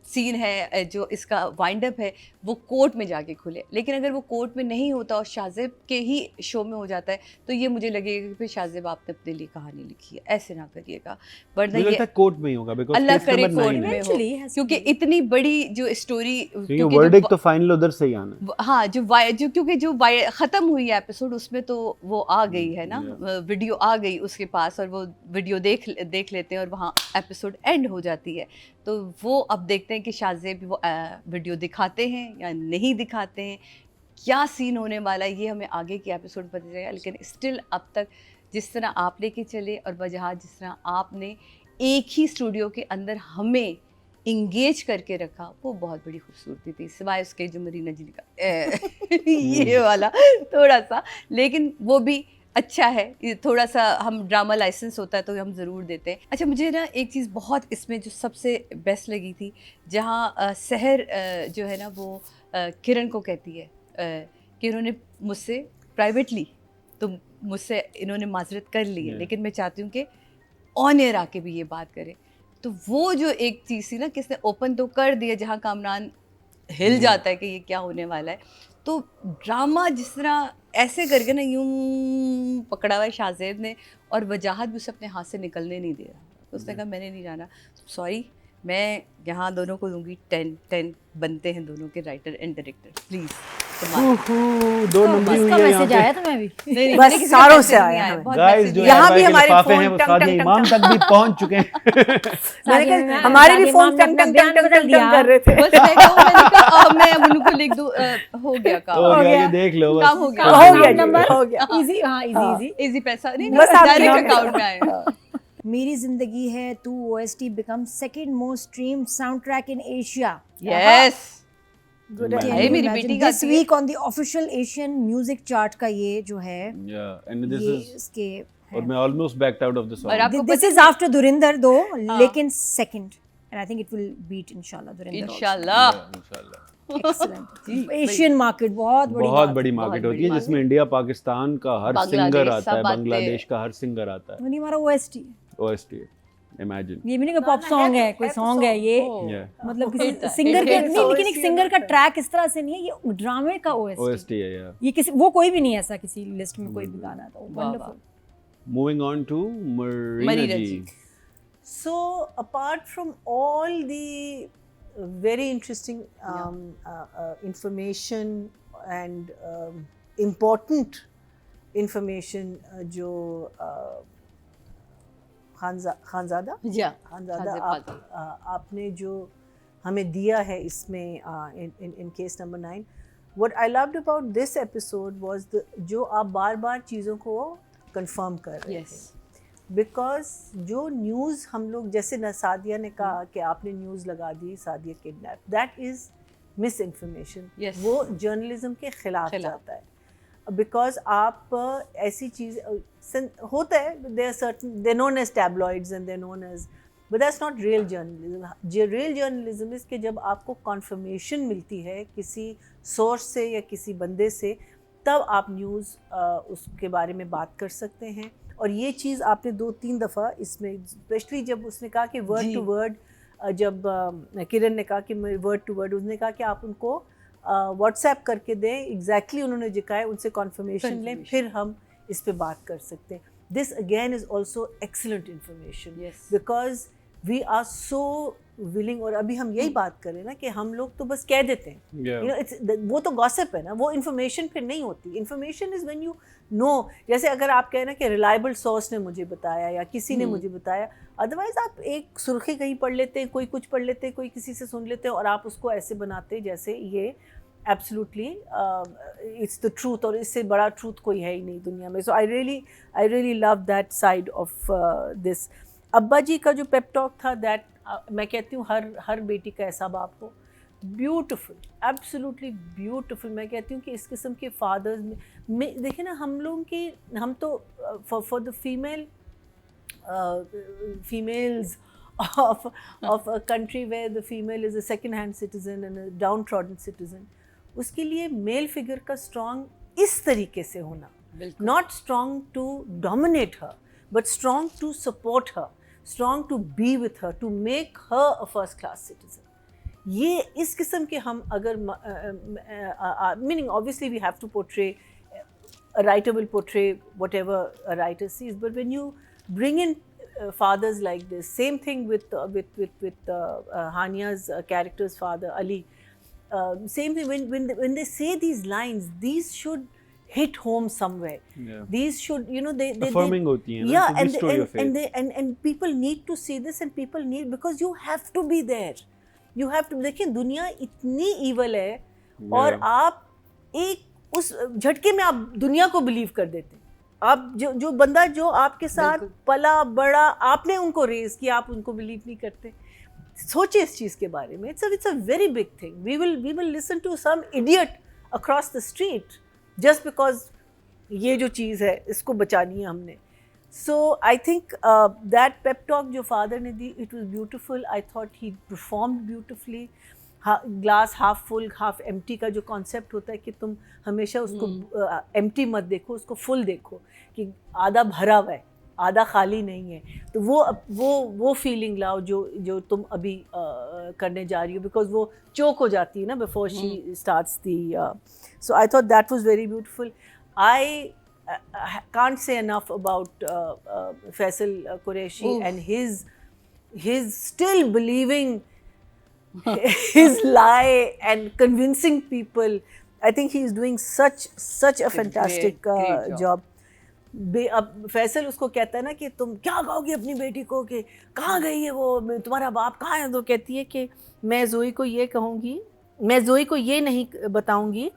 सीन है जो इसका वाइंड अप है वो कोर्ट में जाके खुले, लेकिन अगर वो कोर्ट में नहीं होता और शाहजेब के ही शो में हो जाता है तो ये मुझे लगेगा कि फिर शाहजेब आपने अपने लिए कहानी लिखी है, ऐसे ना करिएगा, वरना मुझे लगता ये है कोर्ट में ही होगा, because अल्लाह case करे number कोर्ट 9 में है। हो, Eventually has to क्योंकि be. इतनी बड़ी जो स्टोरी, क्योंकि वर्डिक्ट तो फाइनल उधर से ही आना है। हाँ क्योंकि जो ख़त्म हुई है एपिसोड, उसमें तो वो आ गई है ना, वीडियो आ गई उसके पास, और वो वीडियो देख लेते हैं और वहाँ एपिसोड एंड हो जाती है। तो वो अब देखते हैं कि शाहजेब वो वीडियो दिखाते हैं या नहीं दिखाते हैं, क्या सीन होने वाला है ये हमें आगे के एपिसोड में पता चलेगा। लेकिन स्टिल अब तक जिस तरह आप लेके चले और वजह जिस तरह आपने एक ही स्टूडियो के अंदर हमें इंगेज करके रखा, वो बहुत बड़ी खूबसूरती थी, सिवाय उसके जो मरीना जी का ये वाला थोड़ा सा, लेकिन वो भी अच्छा है। ये थोड़ा सा हम ड्रामा लाइसेंस होता है तो हम ज़रूर देते हैं। अच्छा, मुझे ना एक चीज़ बहुत इसमें जो सबसे बेस्ट लगी थी, जहाँ सहर जो है ना वो किरण को कहती है कि इन्होंने मुझसे प्राइवेटली तो मुझसे इन्होंने माजरत कर ली है, लेकिन मैं चाहती हूँ कि ऑन एयर आके भी ये बात करें। तो वो जो एक चीज़ थी ना, किसने ओपन तो कर दिया, जहाँ कामरान हिल जाता है कि ये क्या होने वाला है। तो ड्रामा जिस तरह ऐसे करके ना यूं पकड़ा हुआ है शाहजेब ने, और वजाहत भी उसे अपने हाथ से निकलने नहीं दे रहा। तो उसने कहा मैंने नहीं जाना, सॉरी, मैं यहाँ दोनों को दूंगी 10 बनते हैं दोनों के राइटर एंड डायरेक्टर, प्लीज़। दो नंबर हुई इसका है यहाँ मैसेज पे। आया तुम्हें भी? नहीं, बस मैंने किसी सारों का से मैसेज आया नहीं हमें। बहुत गाइस मैसेज जो आया। यहाँ यहाँ भी भी हमारे लिफाफे फोन हैं वो टंग सादी टंग इमाम टंग तक भी पहुँच चुके हैं। मैंने सादिया कहा ने- हमारे भी सादिया फोन इमाम ने टंग अपना टंग बयान टंग टंग बदल टंग दिया। कर रहे थे। बस मैंने कहा अब मैं अब उनको लिख दूँ, हो गया काम, हो गया, गया। ये देख लो काम बस। हो गया। हो गया नंबर हो गया। इजी, हाँ इजी इजी पैसा नहीं, बस आप डायरेक्ट नाम- अकाउंट में आए। मेरी जिंदगी है तू OST becomes second most streamed soundtrack in Asia. Yes Good. Can भाई, you मेरी imagine? बेटी This गाती है। week on the official Asian music chart का ये जो है Yeah, and this ये is इसके और मैं almost backed out of the song. और आपको This पता is after Dhurinder though, लेकिन second, and I think it will beat inshallah Dhurinder. इंशाल्लाह Yeah, इंशाल्लाह Excellent. Asian market बहुत बड़ी बहुत बात बड़ी है। मार्केट बहुत होती है बड़ी जिसमें इंडिया पाकिस्तान का हर बांग्लादेश सिंगर आता है, सब आते हैं। बांग्लादेश का हर सिंगर आता है, नहीं हमारा OST OST इमेजिन। ये भी नहीं कि पॉप सॉन्ग है, कोई सॉन्ग है ये, मतलब किसी सिंगर के नहीं, लेकिन एक सिंगर का ट्रैक इस तरह से नहीं है, ये ड्रामे का OST। OST है यार। ये किसी वो कोई भी नहीं है ऐसा किसी लिस्ट में कोई भी गाना था। Wonderful. Moving on to Marina Marina ji. ji. So apart from all the very interesting information and important information जो खानज़ादा या खानज़ादा खानज़ादा। आपने जो हमें दिया है इसमें in case number 9, what I loved about this episode was जो आप बार बार चीज़ों को कंफर्म कर रहे यस थे, बिकॉज जो न्यूज़ हम लोग जैसे न सादिया ने कहा कि आपने न्यूज़ लगा दी Sadia kidnap, that is misinformation. Yes. वो जर्नलिज्म के खिलाफ जाता है, बिकॉज आप ऐसी चीज़ होता है, they are certain, they known as tabloids and they known as, but that's not real journalism. Real journalism is कि जब आपको कॉन्फर्मेशन मिलती है किसी सोर्स से या किसी बंदे से, तब आप न्यूज़ उसके बारे में बात कर सकते हैं। और ये चीज़ आपने 2-3 दफ़ा इसमें, स्पेशली जब उसने कहा कि वर्ड टू वर्ड, जब किरण ने कहा कि वर्ड टू वर्ड, उसने कहा कि आप उनको व्हाट्सएप करके दें, एग्जैक्टली उन्होंने जो कहा है उनसे कॉन्फर्मेशन लें, फिर हम इस पे बात कर सकते हैं। This again is also excellent information, Yes. Because we are so willing. और अभी हम यही बात करें ना कि हम लोग तो बस कह देते हैं, Yeah. you know, वो तो गॉसिप है ना, वो इन्फॉर्मेशन फिर नहीं होती। Information is when you know, जैसे अगर आप कहें ना कि रिलायबल सोर्स ने मुझे बताया या किसी ने मुझे बताया, अदरवाइज आप एक सुर्खी कहीं पढ़ लेते हैं, कोई कुछ पढ़ लेते हैं, कोई किसी से सुन लेते हैं, और आप उसको ऐसे बनाते हैं जैसे ये एब्सोल्युटली इट्स द ट्रूथ, और इससे बड़ा ट्रूथ कोई है ही नहीं दुनिया में। So I really love that side of this. अब्बा जी का जो पेप टॉक था, दैट मैं कहती हूँ हर बेटी का ऐसा बाप हो, ब्यूटिफुल, एब्सोल्युटली ब्यूटिफुल। मैं कहती हूँ कि इस किस्म के फादर्स में देखिए ना, हम लोगों की, हम तो for the females of a country where the female is a second hand citizen and a downtrodden citizen, उसके लिए मेल फिगर का स्ट्रॉन्ग इस तरीके से होना, not strong to dominate her, but strong to support her, strong to be with her, to make her a first class citizen. ये इस किस्म के हम अगर meaning obviously we have to portray, a writer will portray whatever a writer sees, but when you bring in fathers like this, same thing with Hania's character's father Ali, same thing, when they say these lines, these should hit home somewhere. Yeah. These should, you know, they Affirming होती हैं ना, yeah, to restore your faith. and people need to see this, and people need, because you have to be there, you have to। देखिए दुनिया इतनी evil है, और आप एक उस झटके में आप दुनिया को बिलीव कर देते हैं। आप जो बंदा जो आपके साथ पला बड़ा, आपने उनको रेज किया, आप उनको बिलीव नहीं करते। सोचिए इस चीज़ के बारे में। It's a very big thing. We will listen to some idiot across the street just because ये जो चीज़ है इसको बचानी है हमने। So I think that pep talk जो फादर ने दी, it was beautiful. I thought he performed beautifully. Glass half full half empty का जो कॉन्सेप्ट होता है कि तुम हमेशा उसको एम्प्टी मत देखो, उसको फुल देखो, कि आधा भरा हुआ है, आधा खाली नहीं है। तो वो फीलिंग लाओ जो तुम अभी करने जा रही हो, बिकॉज वो चोक हो जाती है ना before she starts the. So I thought that was very beautiful. I can't say enough about Faisal Qureshi and his still believing his lie and convincing people. I think he is doing such a fantastic great job. अब फैसल उसको कहता है ना कि तुम क्या कहोगे अपनी बेटी को, कि कहाँ गई है वो, तुम्हारा बाप कहाँ है? तो कहती है कि मैं जोई को ये नहीं बताऊंगी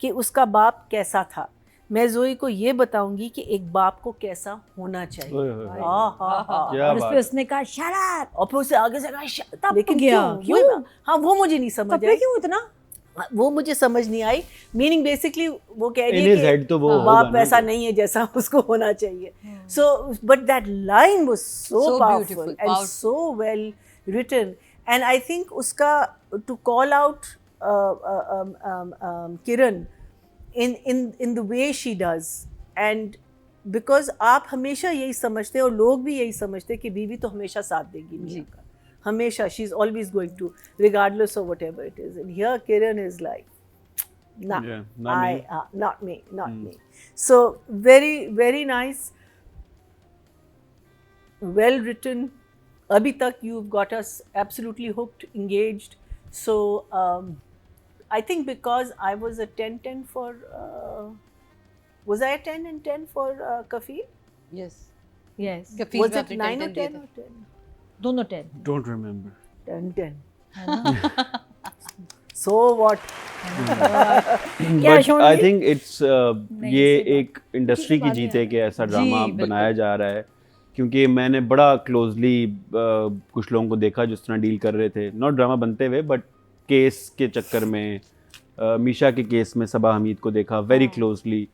कि उसका बाप कैसा था, मैं जोई को ये बताऊंगी कि एक बाप को कैसा होना चाहिए। ओए होए होए। हाँ। क्या और उस बात पे उसने कहा शट अप, और फिर उसे आगे से कहा तब लेकिन गया, क्यों? क्यों? हाँ वो मुझे नहीं समझ तब पे आई, क्यों इतना? वो मुझे समझ नहीं आई। मीनिंग बेसिकली वो कह रही In है his head तो वो कि होगा बाप ना वैसा कि- नहीं है जैसा उसको होना चाहिए। So but that line was so So powerful beautiful, and powerful. So well written and I think उसका to call out Kiran in the way she does, and because आप हमेशा यही समझते हैं और लोग भी यही समझते हैं कि बीवी तो हमेशा साथ देगी मियां का, हमेशा she is always going to, regardless of whatever it is. And here Kiran is like, nah, Yeah, not me. not me. So very very nice, well written. Abhi tak you've got us absolutely hooked, engaged. So I think because I was a 10-10 for, was I a 10 and 10 for Kafil? Yes. Yes, Kafeel Was में it आपने 9 or 10 दिए 10 थे। or 10? दोनों 10। Don't remember. 10-10. So what? क्या But शोन I जी? think it's नहीं, ये सही बात। एक इंडस्ट्री की बात जीत है। है कि ऐसा जी, ड्रामा बिल्कुल। बनाया जा रहा है, क्योंकि मैंने बड़ा क्लोजली कुछ लोगों को देखा जिस तरह डील कर रहे थे, नॉट ड्रामा बनते हुए बट केस के चक्कर में, मीशा के केस में सबा हमीद को देखा वेरी क्लोजली।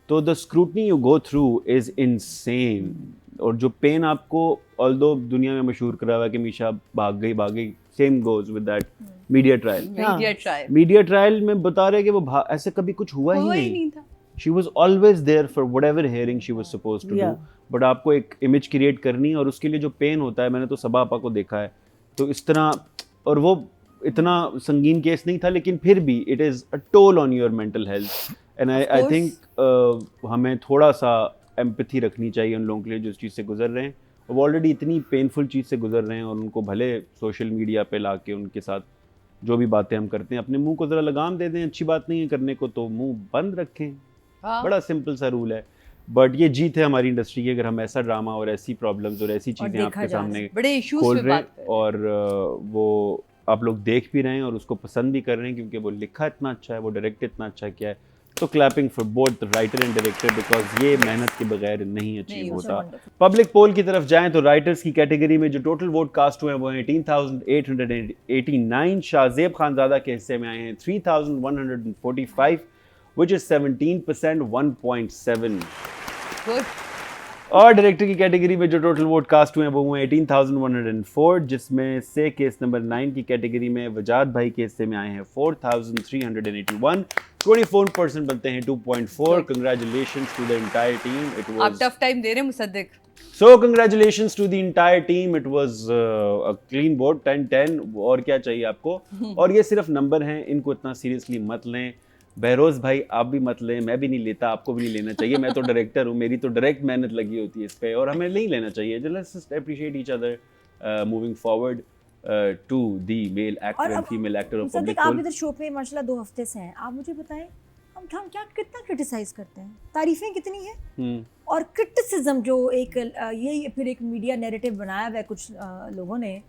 तो the scrutiny you go through is insane, और जो पेन आपको, ऑल्दो दुनिया में मशहूर करा हुआ है कि मीशा भाग गई, same goes with that media trial. Media trial media trial में बता रहे कि वो ऐसे कभी कुछ हुआ ही नहीं। था। She was always there for whatever hearing she was supposed to Yeah. do. But आपको एक इमेज क्रिएट करनी है, और उसके लिए जो पेन होता है, मैंने तो सबा आपा को देखा है, तो इस तरह, और वो इतना संगीन केस नहीं था, लेकिन फिर भी it is a toll on your mental health, and I course. Think हमें थोड़ा सा एम्पैथी रखनी चाहिए उन लोगों के लिए जो इस चीज़ से गुजर रहे हैं, वो ऑलरेडी इतनी पेनफुल चीज़ से गुजर रहे हैं, और उनको भले सोशल मीडिया पे ला के उनके साथ जो भी बातें हम करते हैं, अपने मुंह को ज़रा लगाम दे दें, अच्छी बात नहीं है करने को तो मुंह बंद रखें, बड़ा सिंपल सा रूल है। बट ये जीत है हमारी इंडस्ट्री की, अगर हम ऐसा ड्रामा और ऐसी प्रॉब्लम्स और ऐसी चीज़ें देखा आपके जा रहा है। सामने बड़े इश्यूज खोल पे रहे हैं, बात कर रहे हैं। और वो आप लोग देख भी रहे हैं और उसको पसंद भी कर रहे हैं, क्योंकि वो लिखा इतना अच्छा है, वो डायरेक्ट इतना अच्छा किया है, तो clapping for both writer and director, because ये मेहनत के बगैर नहीं अचीव होता। पब्लिक पोल की तरफ जाएं तो राइटर्स की कैटेगरी में जो टोटल वोट कास्ट हुए हैं वो हैं 18,889, शाहजेब खानजादा के हिस्से में आए हैं 3,145, which is 17%, 1.7। Good. और डायरेक्टर की कैटेगरी में जो टोटल वोट कास्ट हुए हैं वो हुए 18,104, जिसमें से केस नंबर 9 की कैटेगरी में वजाद भाई के हिस्से में आए हैं 4,381, 24% बनते हैं 2.4। Congratulations to the entire team, it आप वाज टफ टाइम दे रहे हैं Mossadegh. So congratulations to the entire team. It was a clean vote, 10-10। और क्या चाहिए आपको? और ये सिर्फ नंबर हैं, इनको इतना सीरियसली मत लें। बहरोज भाई आप भी मत लें, मैं भी नहीं लेता, आपको भी नहीं लेना चाहिए। मैं तो डायरेक्टर हूँ, मेरी तो डायरेक्ट मेहनत लगी होती है इस पे, और हमें नहीं लेना चाहिए। Let's just appreciate each other moving forward to the male actor and female actor of public आप poll। इधर शो पे माशाल्लाह 2 हफ्ते से हैं, आप मुझे बताएं हम क्या कितना क्रिटिसाइज करते हैं, तारीफें कितनी हैं, और क्रिटिसिज्म जो एक ये फिर एक मीडिया नैरेटिव बनाया हुआ है कुछ लोगों ने,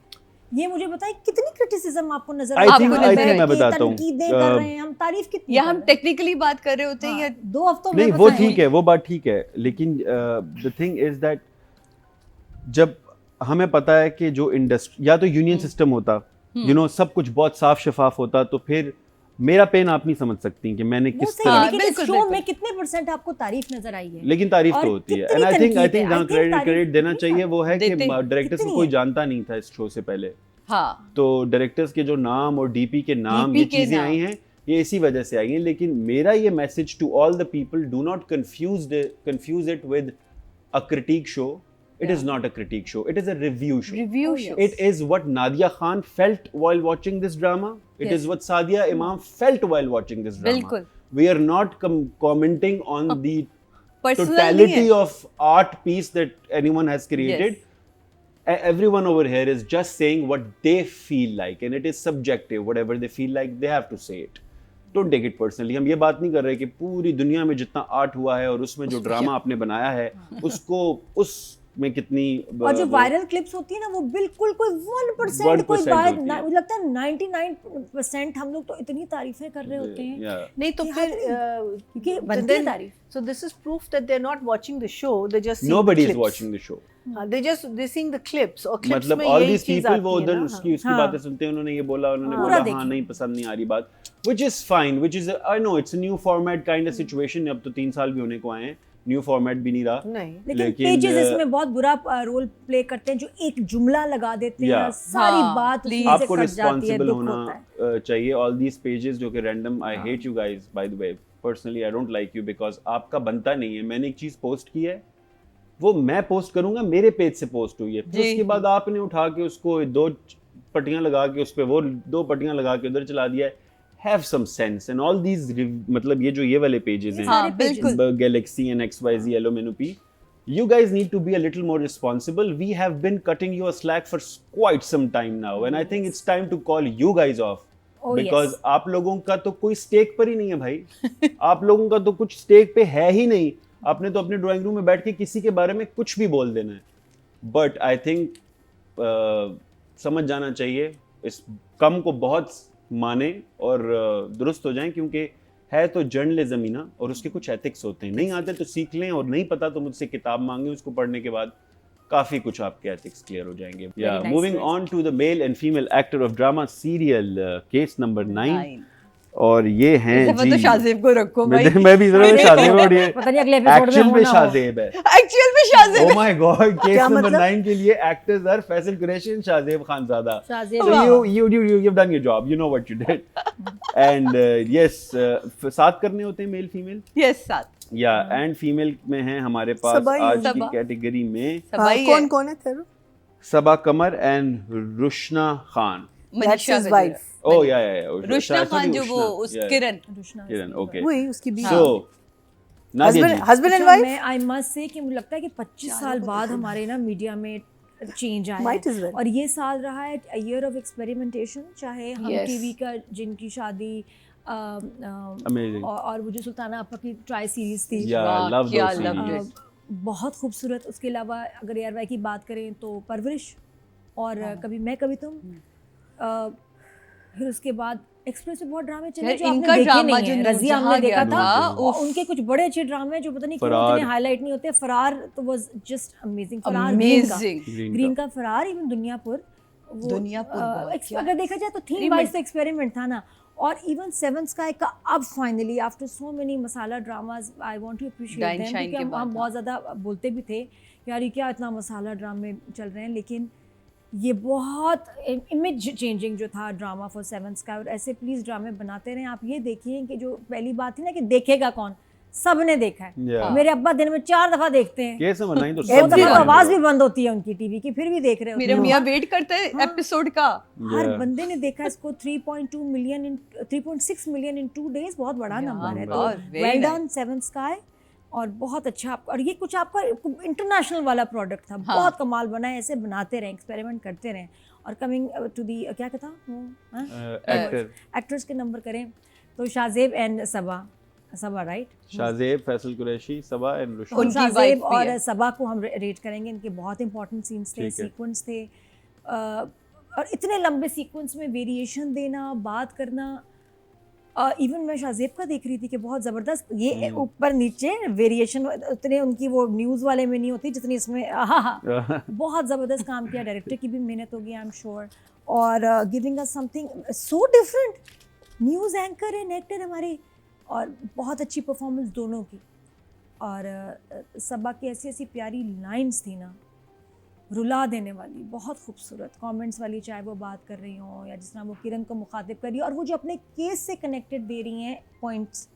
ये मुझे बताएं कितनी क्रिटिसिज्म आपको नजर I think मैं बताता हूँ। तनकीदें कर रहे हैं हम, तारीफ कितनी या कर हम रहे हैं? टेक्निकली बात कर रहे होते हैं या 2 हफ्तों में नहीं वो बताएं। ठीक है, वो बात ठीक है, लेकिन द थिंग इज दैट जब हमें पता है कि जो इंडस्ट्री या तो यूनियन सिस्टम होता, सब कुछ बहुत साफ शफाफ होता, तो फिर मेरा पेन आप नहीं समझ सकती कि मैंने वो किस सही तरह, है, लेकिन इस बिल्कुल, शो बिल्कुल। में कितने % आपको तारीफ नजर आई है? लेकिन तारीफ और तो होती है। कितनी एंड आई थिंक तनकीद है? जहाँ I think तारीफ क्रेडिट देना कितनी चाहिए वो है कि देते हैं। डायरेक्टर्स को कितनी कोई है? जानता नहीं था इस शो से पहले, हाँ तो डायरेक्टर्स के जो नाम और डीपी के नाम, DP ये के चीजें नाम। आई हैं, ये इसी वजह से आई हैं। लेकिन मेरा ये message to all the people, do not confuse it with a critic show. It is not a critique show. It is a review show. Review Oh, show yes. It is what Nadia Khan felt while watching this drama. It Yes. is what Sadia Imam felt while watching this drama. बिल्कुल। We are not commenting on the personal totality of art piece that anyone has created. Yes. Everyone over here is just saying what they feel like, and it is subjective. Whatever they feel like, they have to say it. Don't take it personally. हम ये बात नहीं कर रहे कि पूरी दुनिया में जितना आर्ट हुआ है और उसमें जो ड्रामा आपने बनाया है उसको उस में कितनी और जो वायरल क्लिप्स होती है ना, वो बिल्कुल कोई 1% कोई 1% बात होती है। मुझे लगता है 99% हम लोग तो इतनी तारीफें कर रहे होते हैं Yeah. नहीं तो कि फिर हद नहीं। क्योंकि बनती है तारीफ। So this is proof that they're not watching the show. They're just seeing Nobody the is clips. watching the show. They're seeing the clips. और clips मतलब में all यही these चीज़ people आती वो है उधर ना, उसकी हाँ। बातें सुनते हैं, उन्होंने ये बोला, उन्होंने पूरा बोला, हाँ देखिए। नहीं पसंद नहीं आ रही बात, which is fine, which is I know it's a new format kind of situation. अब तो 3 साल भी होने को आए हैं, न्यू फॉर्मेट भी नहीं रहा. नहीं. लेकिन पेजेस इसमें बहुत बुरा रोल प्ले करते हैं, जो एक जुमला लगा देते हैं, Yeah. सारी हाँ, बात उसमें please. से आपको कट जाती है, रिस्पॉन्सिबल दुख होना होता है। चाहिए. ऑल दीज पेजेस जो कि random, I hate you guys by the way, personally I don't like you because आपका बनता नहीं है. मैंने एक चीज पोस्ट की है, वो मैं पोस्ट करूंगा, मेरे पेज से पोस्ट हुई है, फिर जी। उसके बाद आपने उठा के उसको 2 पट्टियां लगा के उस पे वो 2 पट्टियां लगा के उधर चला दिया है. Have some sense. And all these मतलब ये जो ये वाले पेजेस हैं, हाँ, बिल्कुल. Galaxy and XYZ LMNOP, you guys need to be a little more responsible. We have been cutting you a slack for quite some time now, and I think it's time to call you guys off. Oh, because yes. आप लोगों का तो कोई stake पर ही नहीं है भाई. आप लोगों का तो कुछ स्टेक पे है ही नहीं. आपने तो अपने ड्राइंग रूम में बैठ के किसी के बारे में कुछ भी बोल देना है. बट आई थिंक समझ जाना चाहिए, इस कम को बहुत माने और दुरुस्त हो जाएं, क्योंकि है तो जर्नलिज्म ही ना, और उसके कुछ एथिक्स होते हैं. नहीं आते तो सीख लें, और नहीं पता तो मुझसे किताब मांगें, उसको पढ़ने के बाद काफी कुछ आपके एथिक्स क्लियर हो जाएंगे. या nice moving words. On to the male and female actor of drama serial case number 9, 9. और ये हैं इस दफा तो जी, शाहजेब को रखो भाई. मैं भी जरा शाहजेब हो रही है. पता नहीं अगले एपिसोड में एक्चुअल में होना हो। शाहजेब है. एक्चुअल में Shahzeb. Oh my God! Case क्या number मतलब? 9 के लिए actors are Faisal Qureshi and Shahzeb Khanzada. Shahzeb So Baba. you've done your job. You know what you did. And yes, 7 करने होते हैं मेल फीमेल. यस, 7. या एंड फीमेल में हैं हमारे पास सबा ही आज की सबा। कैटेगरी में सबाई कौन कौन है तेरे? Saba Qamar and Rushna Khan. That's his wife. Oh yeah. Rushna Khan जो वो उस किरण. किरण, okay. वही उसकी बीवी. So Nadia ji. Husband and अच्छा, wife. मैं आई मस्ट से कि मुझे लगता है कि 25 साल बाद हमारे ना मीडिया में चेंज आया Might as है, well. और ये साल रहा है अ ईयर ऑफ एक्सपेरिमेंटेशन. चाहे हम Yes. टीवी का जिनकी शादी Amazing. और वो जो सुल्ताना आपा की ट्राई सीरीज थी, Yeah, वाह, love क्या those loved series. it. बहुत खूबसूरत. उसके अलावा अगर ARY की बात करें तो परवरिश और कभी मैं कभी तुम. फिर उसके बाद एक्सप्रेस में बहुत ड्रामे चले यार, जो आपने इनका देखे ड्रामा नहीं जो है. न्यूज़ रज़िया हमने जहाँ देखा गया था, था, और उनके कुछ बड़े अच्छे ड्रामे जो पता नहीं क्यों फरार. उतने हाईलाइट नहीं होते. फरार तो वाज जस्ट अमेजिंग. फरार ग्रीन का, अमेजिंग. ग्रीन का फरार, इवन दुनियापुर. वो, दुनियापुर बहुत क्या अगर देखा जाए तो थीम Experiment. वाइज तो एक्सपेरिमेंट था ना. और इवन सेवन स्काई का अब finally after so many masala dramas, I want to appreciate Dine them, Shine क्योंकि के बाद, हम बहुत ज़्यादा बोलते भी थे कि यार ये क्या इतना मसाला ड्रामे चल रहे हैं, लेकिन ये बहुत इमेज चेंजिंग जो था ड्रामा फॉर सेवन स्काई. और ऐसे प्लीज़ ड्रामे बनाते रहें. आप ये देखिए कि जो पहली बात थी ना कि देखेगा कौन, सबने देखा है. Yeah. मेरे अब्बा दिन में 4 दफा देखते हैं. केस नंबर 9 तो एक सब दफा देखा तो है. आवाज़ भी बंद होती है उनकी टीवी की, फिर भी देख रहे मेरे होते हैं. मियाँ वेट करते हैं एपिसोड का. हर Yeah. बंदे ने देखा इसको. 3.2 million in 3.6 million in 2 days, बहुत बड़ा नंबर है. तो बहुत, very well nice. Done seven sky. और बहुत अच्छा आपका, और ये कुछ आपका इंटरनेशनल वाला प्रोडक्ट था. बहुत कमाल बना है. ऐसे बनाते रहें, एक्सपेरिमेंट करते रहें. और कमिंग टू दी क्या कहता एक्टर एक्टर्स के नंबर करें तो Shahzeb and Saba. Saba right. Shahzeb, Faisal Qureshi, Saba and Rushna. उनकी शाहजेब wife भी और है. सबा को हम रेट करेंगे. इनके बहुत इंपॉर्टेंट सीन्स थे, ठीक है. सीक्वेंस थे. और इतने लंबे सीक्वेंस में वेरिएशन देना, बात करना. इवन मैं शाहजेब का देख रही थी कि बहुत ज़बरदस्त ये ऊपर नीचे वेरिएशन उतने उनकी वो न्यूज़ वाले में नहीं होती जितनी इसमें. बहुत ज़बरदस्त काम किया. डायरेक्टर की भी मेहनत होगी आई एम श्योर. और giving us something so different. News anchor and actor हमारे, और बहुत अच्छी परफॉर्मेंस दोनों की. और सबा की ऐसी ऐसी प्यारी लाइंस थी ना, रुला देने वाली, बहुत खूबसूरत कमेंट्स वाली, चाहे वो बात कर रही हो या जिस तरह वो किरण को मुखातिब कर रही है, और वो जो अपने केस से कनेक्टेड दे रही हैं पॉइंट्स.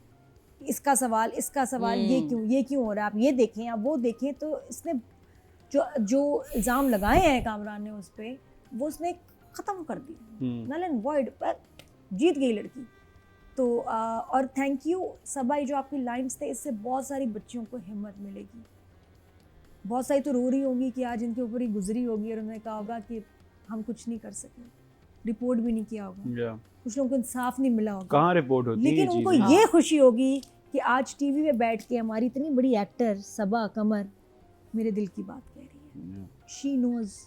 इसका सवाल ये क्यों हो रहा है, आप ये देखें, आप वो देखें. तो इसने जो इल्ज़ाम लगाए हैं कामरान ने उस पर, वो उसने ख़त्म कर दिया. Null and void. जीत गई लड़की. तो और थैंक यू सबा. जो आपकी लाइंस थे, इससे बहुत सारी बच्चियों को हिम्मत मिलेगी. बहुत सारी तो रो रही होंगी कि आज इनके ऊपर ही गुजरी होगी और उन्होंने कहा होगा कि हम कुछ नहीं कर सके, रिपोर्ट भी नहीं किया होगा, कुछ लोगों को इंसाफ नहीं मिला होगा. कहाँ रिपोर्ट होती है लेकिन ये उनको चीज़ें? ये खुशी होगी कि आज टीवी में बैठ के हमारी इतनी बड़ी एक्टर सबा कमर मेरे दिल की बात कह रही है. She knows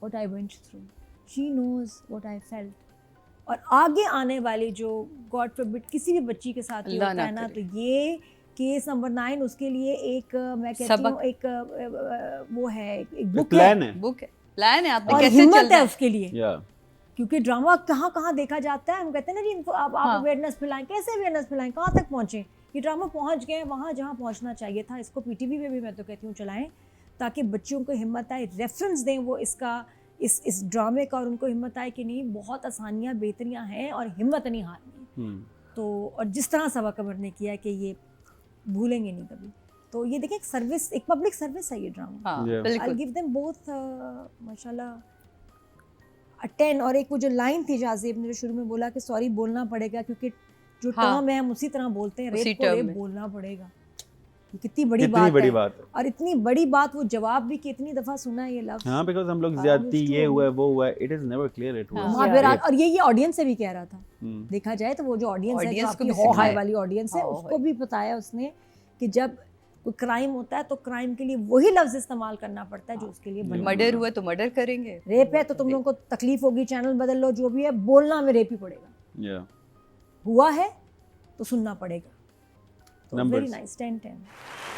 what I went through, she knows what I felt. और आगे आने वाले जो गॉड फॉरबिड किसी भी बच्ची के साथ ये अल्लाह होता है ना ना, करे. तो ये केस नंबर 9 उसके लिए एक मैं कहती हूँ सबक। एक वो है एक बुक प्लान है है बुक है, प्लान है, आपने और कैसे हिम्मत चलना है है। उसके लिए, या क्योंकि ड्रामा कहाँ कहाँ देखा जाता है। हम कहते हैं ना जी इनको आप हाँ। अवेयरनेस फैलाएं, कैसे अवेयरनेस फैलाएं, कहाँ तक पहुँचे। ये ड्रामा पहुँच गए वहाँ जहाँ पहुँचना चाहिए था। इसको पीटीवी पे भी मैं तो कहती हूँ चलाएं, ताकि बच्चों को हिम्मत आए, रेफरेंस दें वो इसका इस ड्रामे का, और उनको हिम्मत आए कि नहीं बहुत आसानियाँ बेहतरियाँ हैं और हिम्मत नहीं हारनी है। तो और जिस तरह सबक अमर ने किया कि ये भूलेंगे नहीं कभी। तो ये देखिए एक सर्विस, एक पब्लिक सर्विस है ये ड्रामा। हाँ Yeah. आई बिल्कुल। गिव देम बोथ माशाल्लाह 10। और एक वो जो लाइन थी शाज़ेब ने जो शुरू में बोला कि सॉरी बोलना पड़ेगा, क्योंकि जो हाँ। टर्म है हम उसी तरह बोलते हैं, उसी रेप को term रेप में। बोलना पड़ेगा। ये कितनी बड़ी कितनी बात बड़ी है। बात है। और इतनी बड़ी बात, वो जवाब भी कितनी दफ़ा सुना है ये लफ्ज़। हाँ, बिकॉज हम लोग हाँ, ज्यादती used to ये हो हुआ है गई। वो हुआ है, it is never clear it हाँ। वाज वहाँ पे रात, और ये ऑडियंस से भी कह रहा था, हम्म। देखा जाए तो वो जो ऑडियंस है, जो Audience को आपकी भी हौ हाई सिखाया। वाली ऑडियंस है, हाँ, उसको हाय। भी बताया उसने कि जब कोई क्राइम होता है तो क्राइम के लिए वही लफ्ज़ इस्तेमाल करना पड़ता है जो उसके लिए बना। मर्डर हुआ तो मर्डर करेंगे, रेप है तो तुम लोगों को तकलीफ होगी, चैनल बदल लो, जो भी है, बोलना में रेप ही पड़ेगा। या हुआ है तो सुनना पड़ेगा। तो Numbers. Very nice 10-10।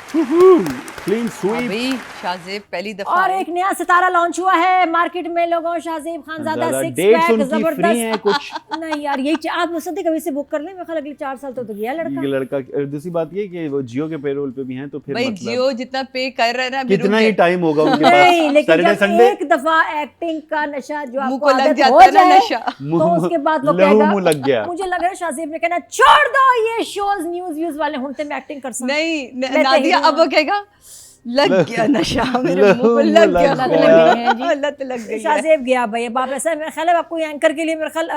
Clean sweep. अभी शाहजेब पहली दफा और आए। एक नया सितारा लॉन्च हुआ है मार्केट में लोगों, शाहजेब खानजादा, ज़्यादा 6 dates पैक उनकी free हैं कुछ। नहीं यार, यही आप मुझसे कभी से बुक कर लें, मेरे ख्याल अगले 4 साल तो गया ये लड़का। लड़का, दूसरी बात ये कि वो जियो के पेरोल पे भी हैं, तो फिर भाई मतलब जियो जितना पे कर रहा है ना, अभी कितना रुक ही गए। टाइम होगा उनके नहीं, पास लेकिन सैटरडे जब संडे एक दफा एक्टिंग का नशा जो मुंह आपको को लग आदत जाता हो है ना जाए, नशा। तो उसके बाद वो लहू कहेगा, मुंह लग गया। मुझे लग रहा है शाहजेब ने कहना छोड़ दो ये शोज, न्यूज व्यूज वाले, हुन ते मैं एक्टिंग कर सकता। नहीं मैं नादिया तहरीर अब वो कहेगा लग गया नशा, मेरे लहू मुंह पे मुंह लग लग गया, गया। लत लग गई है जी। लत लग गई है। शाहजेब गया भाई। अब आप ऐसा, मेरे ख्याल है आपको एंकर के लिए, मेरे ख्याल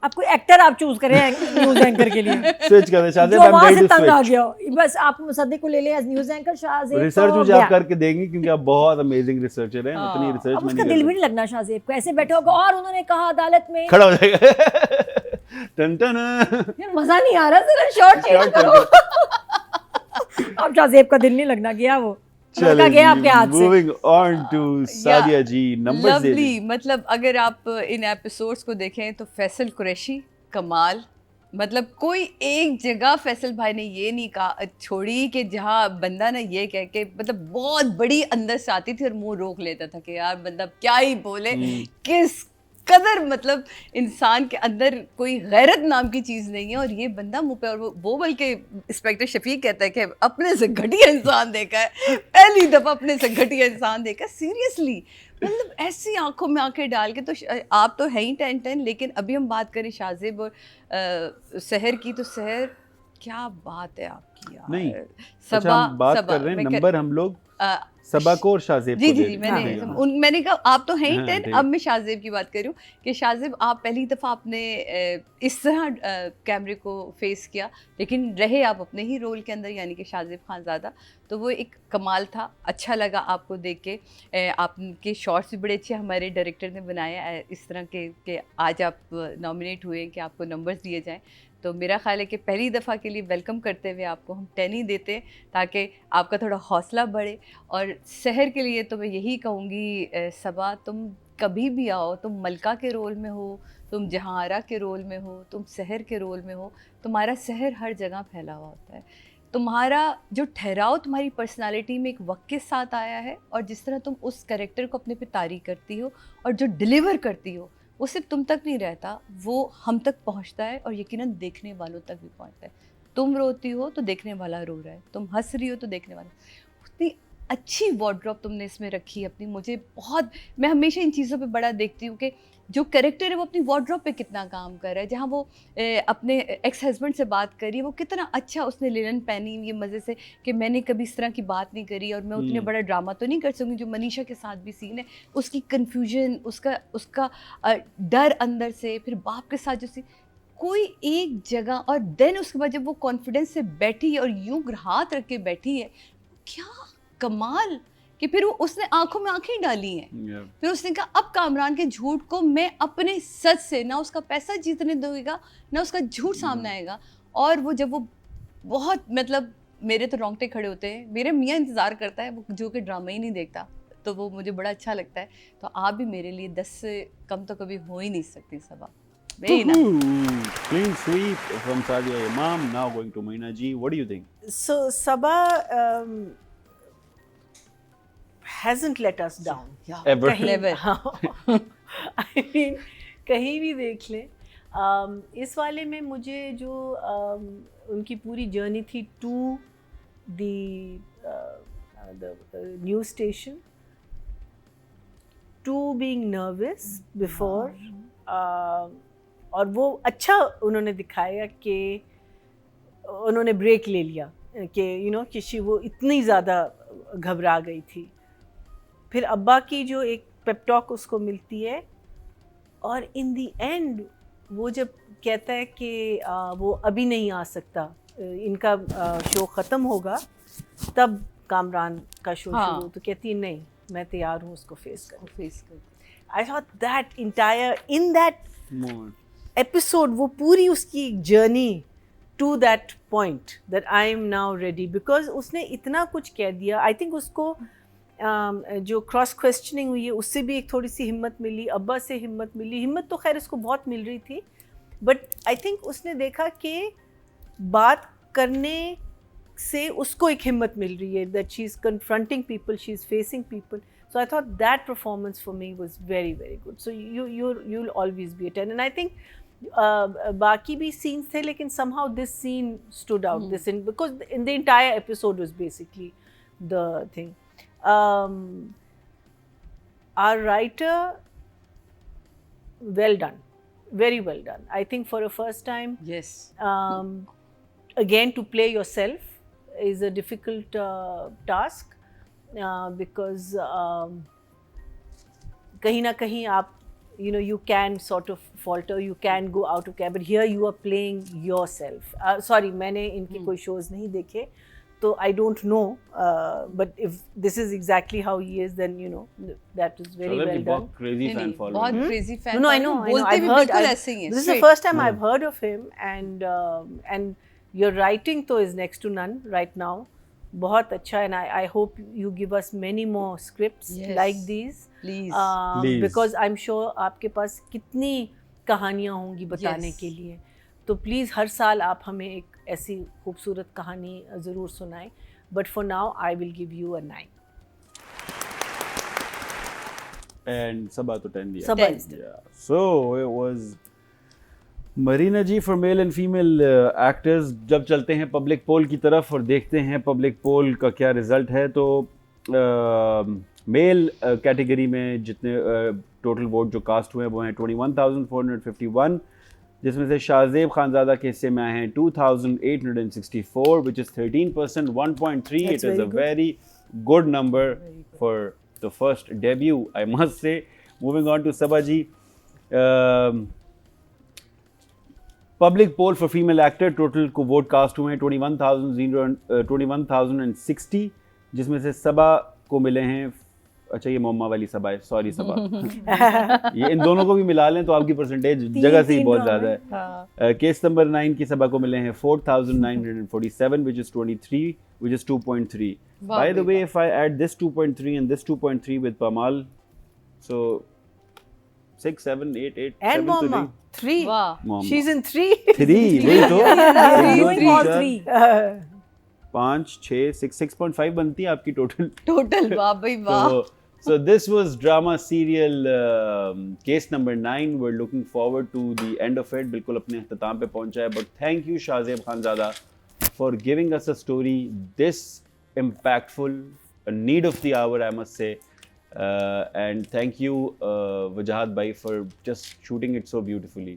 आप कोई एक्टर आप चूज करें न्यूज एंकर के लिए, स्विच कर दे शाहजेब, जो आई एम वहां रेडी से टू तंग आ स्विच। गया हो। बस आप मुसद्दिक को ले लें as news anchor, Shahzeb research तो मुझे गया। आप करके देंगे क्योंकि आप बहुत अमेजिंग रिसर्चर हैं, उतनी हाँ। रिसर्च अब में उसका नहीं दिल कर भी नहीं लगना शाहजेब को, ऐसे बैठे होगा और उन्होंने कहा अदालत में, खड़ा हो जाएगा टन टन। यार मजा नहीं आ रहा, जरा शॉर्ट चेंज करो। अब शाहजेब का दिल नहीं लगना, गया वो लड़का गया आपके हाथ से। Moving on to Sadia ji, numbers दे लवली। दें। मतलब अगर आप इन एपिसोड्स को देखें तो फैसल कुरैशी कमाल, मतलब कोई एक जगह फैसल भाई ने ये नहीं कहा छोड़ी कि जहाँ बंदा ना ये कह के, मतलब बहुत बड़ी अंदर से आती थी और मुंह रोक लेता था कि यार बंदा क्या ही बोले, किस कदर मतलब इंसान के अंदर कोई गैरत नाम की चीज़ नहीं है, और ये बंदा मुंह पे, और वो बल्कि इंस्पेक्टर शफीक कहता है कि अपने से घटिया इंसान देखा है, पहली दफ़ा अपने से घटिया इंसान देखा। सीरियसली मतलब ऐसी आंखों में आंखें डाल के, तो आप तो हैं ही 10-10। लेकिन अभी हम बात करें शाहजेब और सहर की, तो सहर क्या बात है आपकी यार। नहीं, अच्छा हम बात कर रहे हैं नंबर, हम लोग सबा को और शाहजेब जी को जी दे जी रहे हैं। मैंने हाँ। मैंने कहा आप तो हैं ही हाँ, 10। ठीक। अब मैं शाहजेब की बात कर रही हूँ कि शाहजेब आप पहली दफ़ा आपने इस तरह कैमरे को फेस किया, लेकिन रहे आप अपने ही रोल के अंदर, यानी कि शाहजेब खानज़ादा। तो वो एक कमाल था, अच्छा लगा आपको देख के। आपके शॉट्स भी बड़े अच्छे हमारे डायरेक्टर ने बनाए इस तरह के आज आप नॉमिनेट हुए कि आपको नंबर्स दिए जाएँ। तो मेरा ख्याल है कि पहली दफ़ा के लिए वेलकम करते हुए आपको हम 10 ही देते हैं, ताकि आपका थोड़ा हौसला बढ़े। और शहर के लिए तो मैं यही कहूँगी सबा, तुम कभी भी आओ, तुम मलका के रोल में हो, तुम जहांरा के रोल में हो, तुम शहर के रोल में हो, तुम्हारा शहर हर जगह फैला हुआ होता है। तुम्हारा जो ठहराव तुम्हारी पर्सनालिटी में एक वक्त के साथ आया है, और जिस तरह तुम उस कैरेक्टर को अपने पे तारीख करती हो और जो डिलीवर करती हो, वो सिर्फ तुम तक नहीं रहता, वो हम तक पहुंचता है और यकीनन देखने वालों तक भी पहुंचता है। तुम रोती हो तो देखने वाला रो रहा है, तुम हंस रही हो तो देखने वाला। उतनी अच्छी वार्डरोब तुमने इसमें रखी अपनी। मुझे बहुत, मैं हमेशा इन चीज़ों पे बड़ा देखती हूँ कि जो कैरेक्टर है वो अपनी वार्डरोब पे कितना काम कर रहा है। जहाँ वो अपने एक्स हस्बैंड से बात करी है, वो कितना अच्छा उसने लिनन पहनी ये मज़े से कि मैंने कभी इस तरह की बात नहीं करी, और मैं उतने बड़ा ड्रामा तो नहीं कर सकूँगी। जो मनीषा के साथ भी सीन है, उसकी कन्फ्यूजन, उसका डर अंदर से, फिर बाप के साथ जो सी कोई एक जगह, और देन उसके बाद जब वो कॉन्फिडेंस से बैठी है और यूं हाथ रख के बैठी है, क्या कमाल कि फिर वो उसने आंखों में आंखें डाली हैं। फिर उसने कहा अब कामरान के झूठ को मैं अपने सच से, ना उसका पैसा जीतने दूंगा ना उसका झूठ सामने आएगा। और वो जब वो बहुत, मतलब मेरे तो रोंगटे खड़े होते हैं, मेरे मियाँ इंतज़ार करता है, वो जो कि ड्रामा ही नहीं देखता, तो वो मुझे बड़ा अच्छा लगता है। तो आप भी मेरे लिए 10 से कम तो कभी हो ही नहीं सकती सबा। Clean sweep from Sadia Imam. Now going to Meena ji. What do you think? So Sabha hasn't let us down. Ever. Never. I mean, कहीं भी देख लें, इस वाले में मुझे जो उनकी पूरी जर्नी थी to the news station, to being nervous before, और वो अच्छा उन्होंने दिखाया कि उन्होंने ब्रेक ले लिया कि कि वो इतनी ज़्यादा घबरा गई थी। फिर अब्बा की जो एक पेप टॉक उसको मिलती है, और इन द एंड वो जब कहता है कि वो अभी नहीं आ सकता, इनका शो ख़त्म होगा तब कामरान का शो हाँ। शुरू, तो कहती है नहीं, मैं तैयार हूँ उसको फेस करने। फेस कर I thought that entire in that episode, वो पूरी उसकी journey to that point that I am now ready, because उसने इतना कुछ कह दिया। आई थिंक उसको जो क्रॉस क्वेश्चनिंग हुई है उससे भी एक थोड़ी सी हिम्मत मिली, अब्बा से हिम्मत मिली, हिम्मत तो खैर उसको बहुत मिल रही थी, बट आई थिंक उसने देखा कि बात करने से उसको एक हिम्मत मिल रही है, that she is confronting people, she is facing people. So I thought that performance for me was very, very good. So you'll always be a 10. And I think बाकी भी scenes थे, लेकिन somehow this scene stood out. This in, because in the entire episode was basically the thing. Our writer, well done, very well done. I think for a first time, Yes. again to play yourself is a difficult task, because कहीं ना कहीं आप you can sort of falter, you can go out of character, but here you are playing yourself. Sorry, मैंने इनके कोई shows नहीं देखे, तो I don't know, but if this is exactly how he is, then that is very well done. Crazy fan following. बहुत crazy fan. No, I know. बोलते I've भी heard. बिल्कुल ऐसे ही हैं. This is the first time I've heard of him, and your writing though is next to none right now. बहुत अच्छा, and I hope you give us many more scripts Yes. like these. Please. Please. Because I'm sure आपके पास कितनी कहानियाँ होंगी बताने Yes. के लिए, तो प्लीज़ हर साल आप हमें एक ऐसी खूबसूरत कहानी ज़रूर सुनाएं. But for now, I will give you a 9. And Sabha to 10 दिया. Sabha 10. is 10. Yeah. So it was Marina ji for male and female actors. जब चलते हैं पब्लिक पोल की तरफ और देखते हैं पब्लिक पोल का क्या रिजल्ट है, तो मेल कैटेगरी में जितने टोटल वोट जो कास्ट हुए हैं वो हैं 21,451, जिसमें से शाहजेब खानज़ादा के हिस्से में आए हैं 2,864, which is 13%, 1.3. That's It is very a good. very good number for the first debut, I must say. Moving on to Sabha ji. Public poll for female actor, total को वोट कास्ट हुए हैं 21,060, जिसमें से सबा को मिले हैं, अच्छा ये मोम्मा वाली सबा है, सॉरी सबा, ये इन दोनों को भी मिला लें तो आपकी परसेंटेज जगह से ही बहुत ज़्यादा है. केस नंबर 9 की सबा को मिले हैं 4,947, which is 23, which is 2.3. By the way, if I add this 2.3 and this 2.3 with Pamal, so 6, 7, 8, 8, 7 And to Mama, 3. वाह. Mama. She's in 3. 3, वही तो. Doing all three. 5, 6, 6.5 बनती है आपकी टोटल. Total. वाह भाई वाह. So this was drama serial case number 9. We're looking forward to the end of it. बिल्कुल अपने अख्ताम पे पहुंचा है. But thank you Shahzeb Khanzada for giving us a story this impactful, a need of the hour, I must say. And thank you Wajahat bhai for just shooting it so beautifully.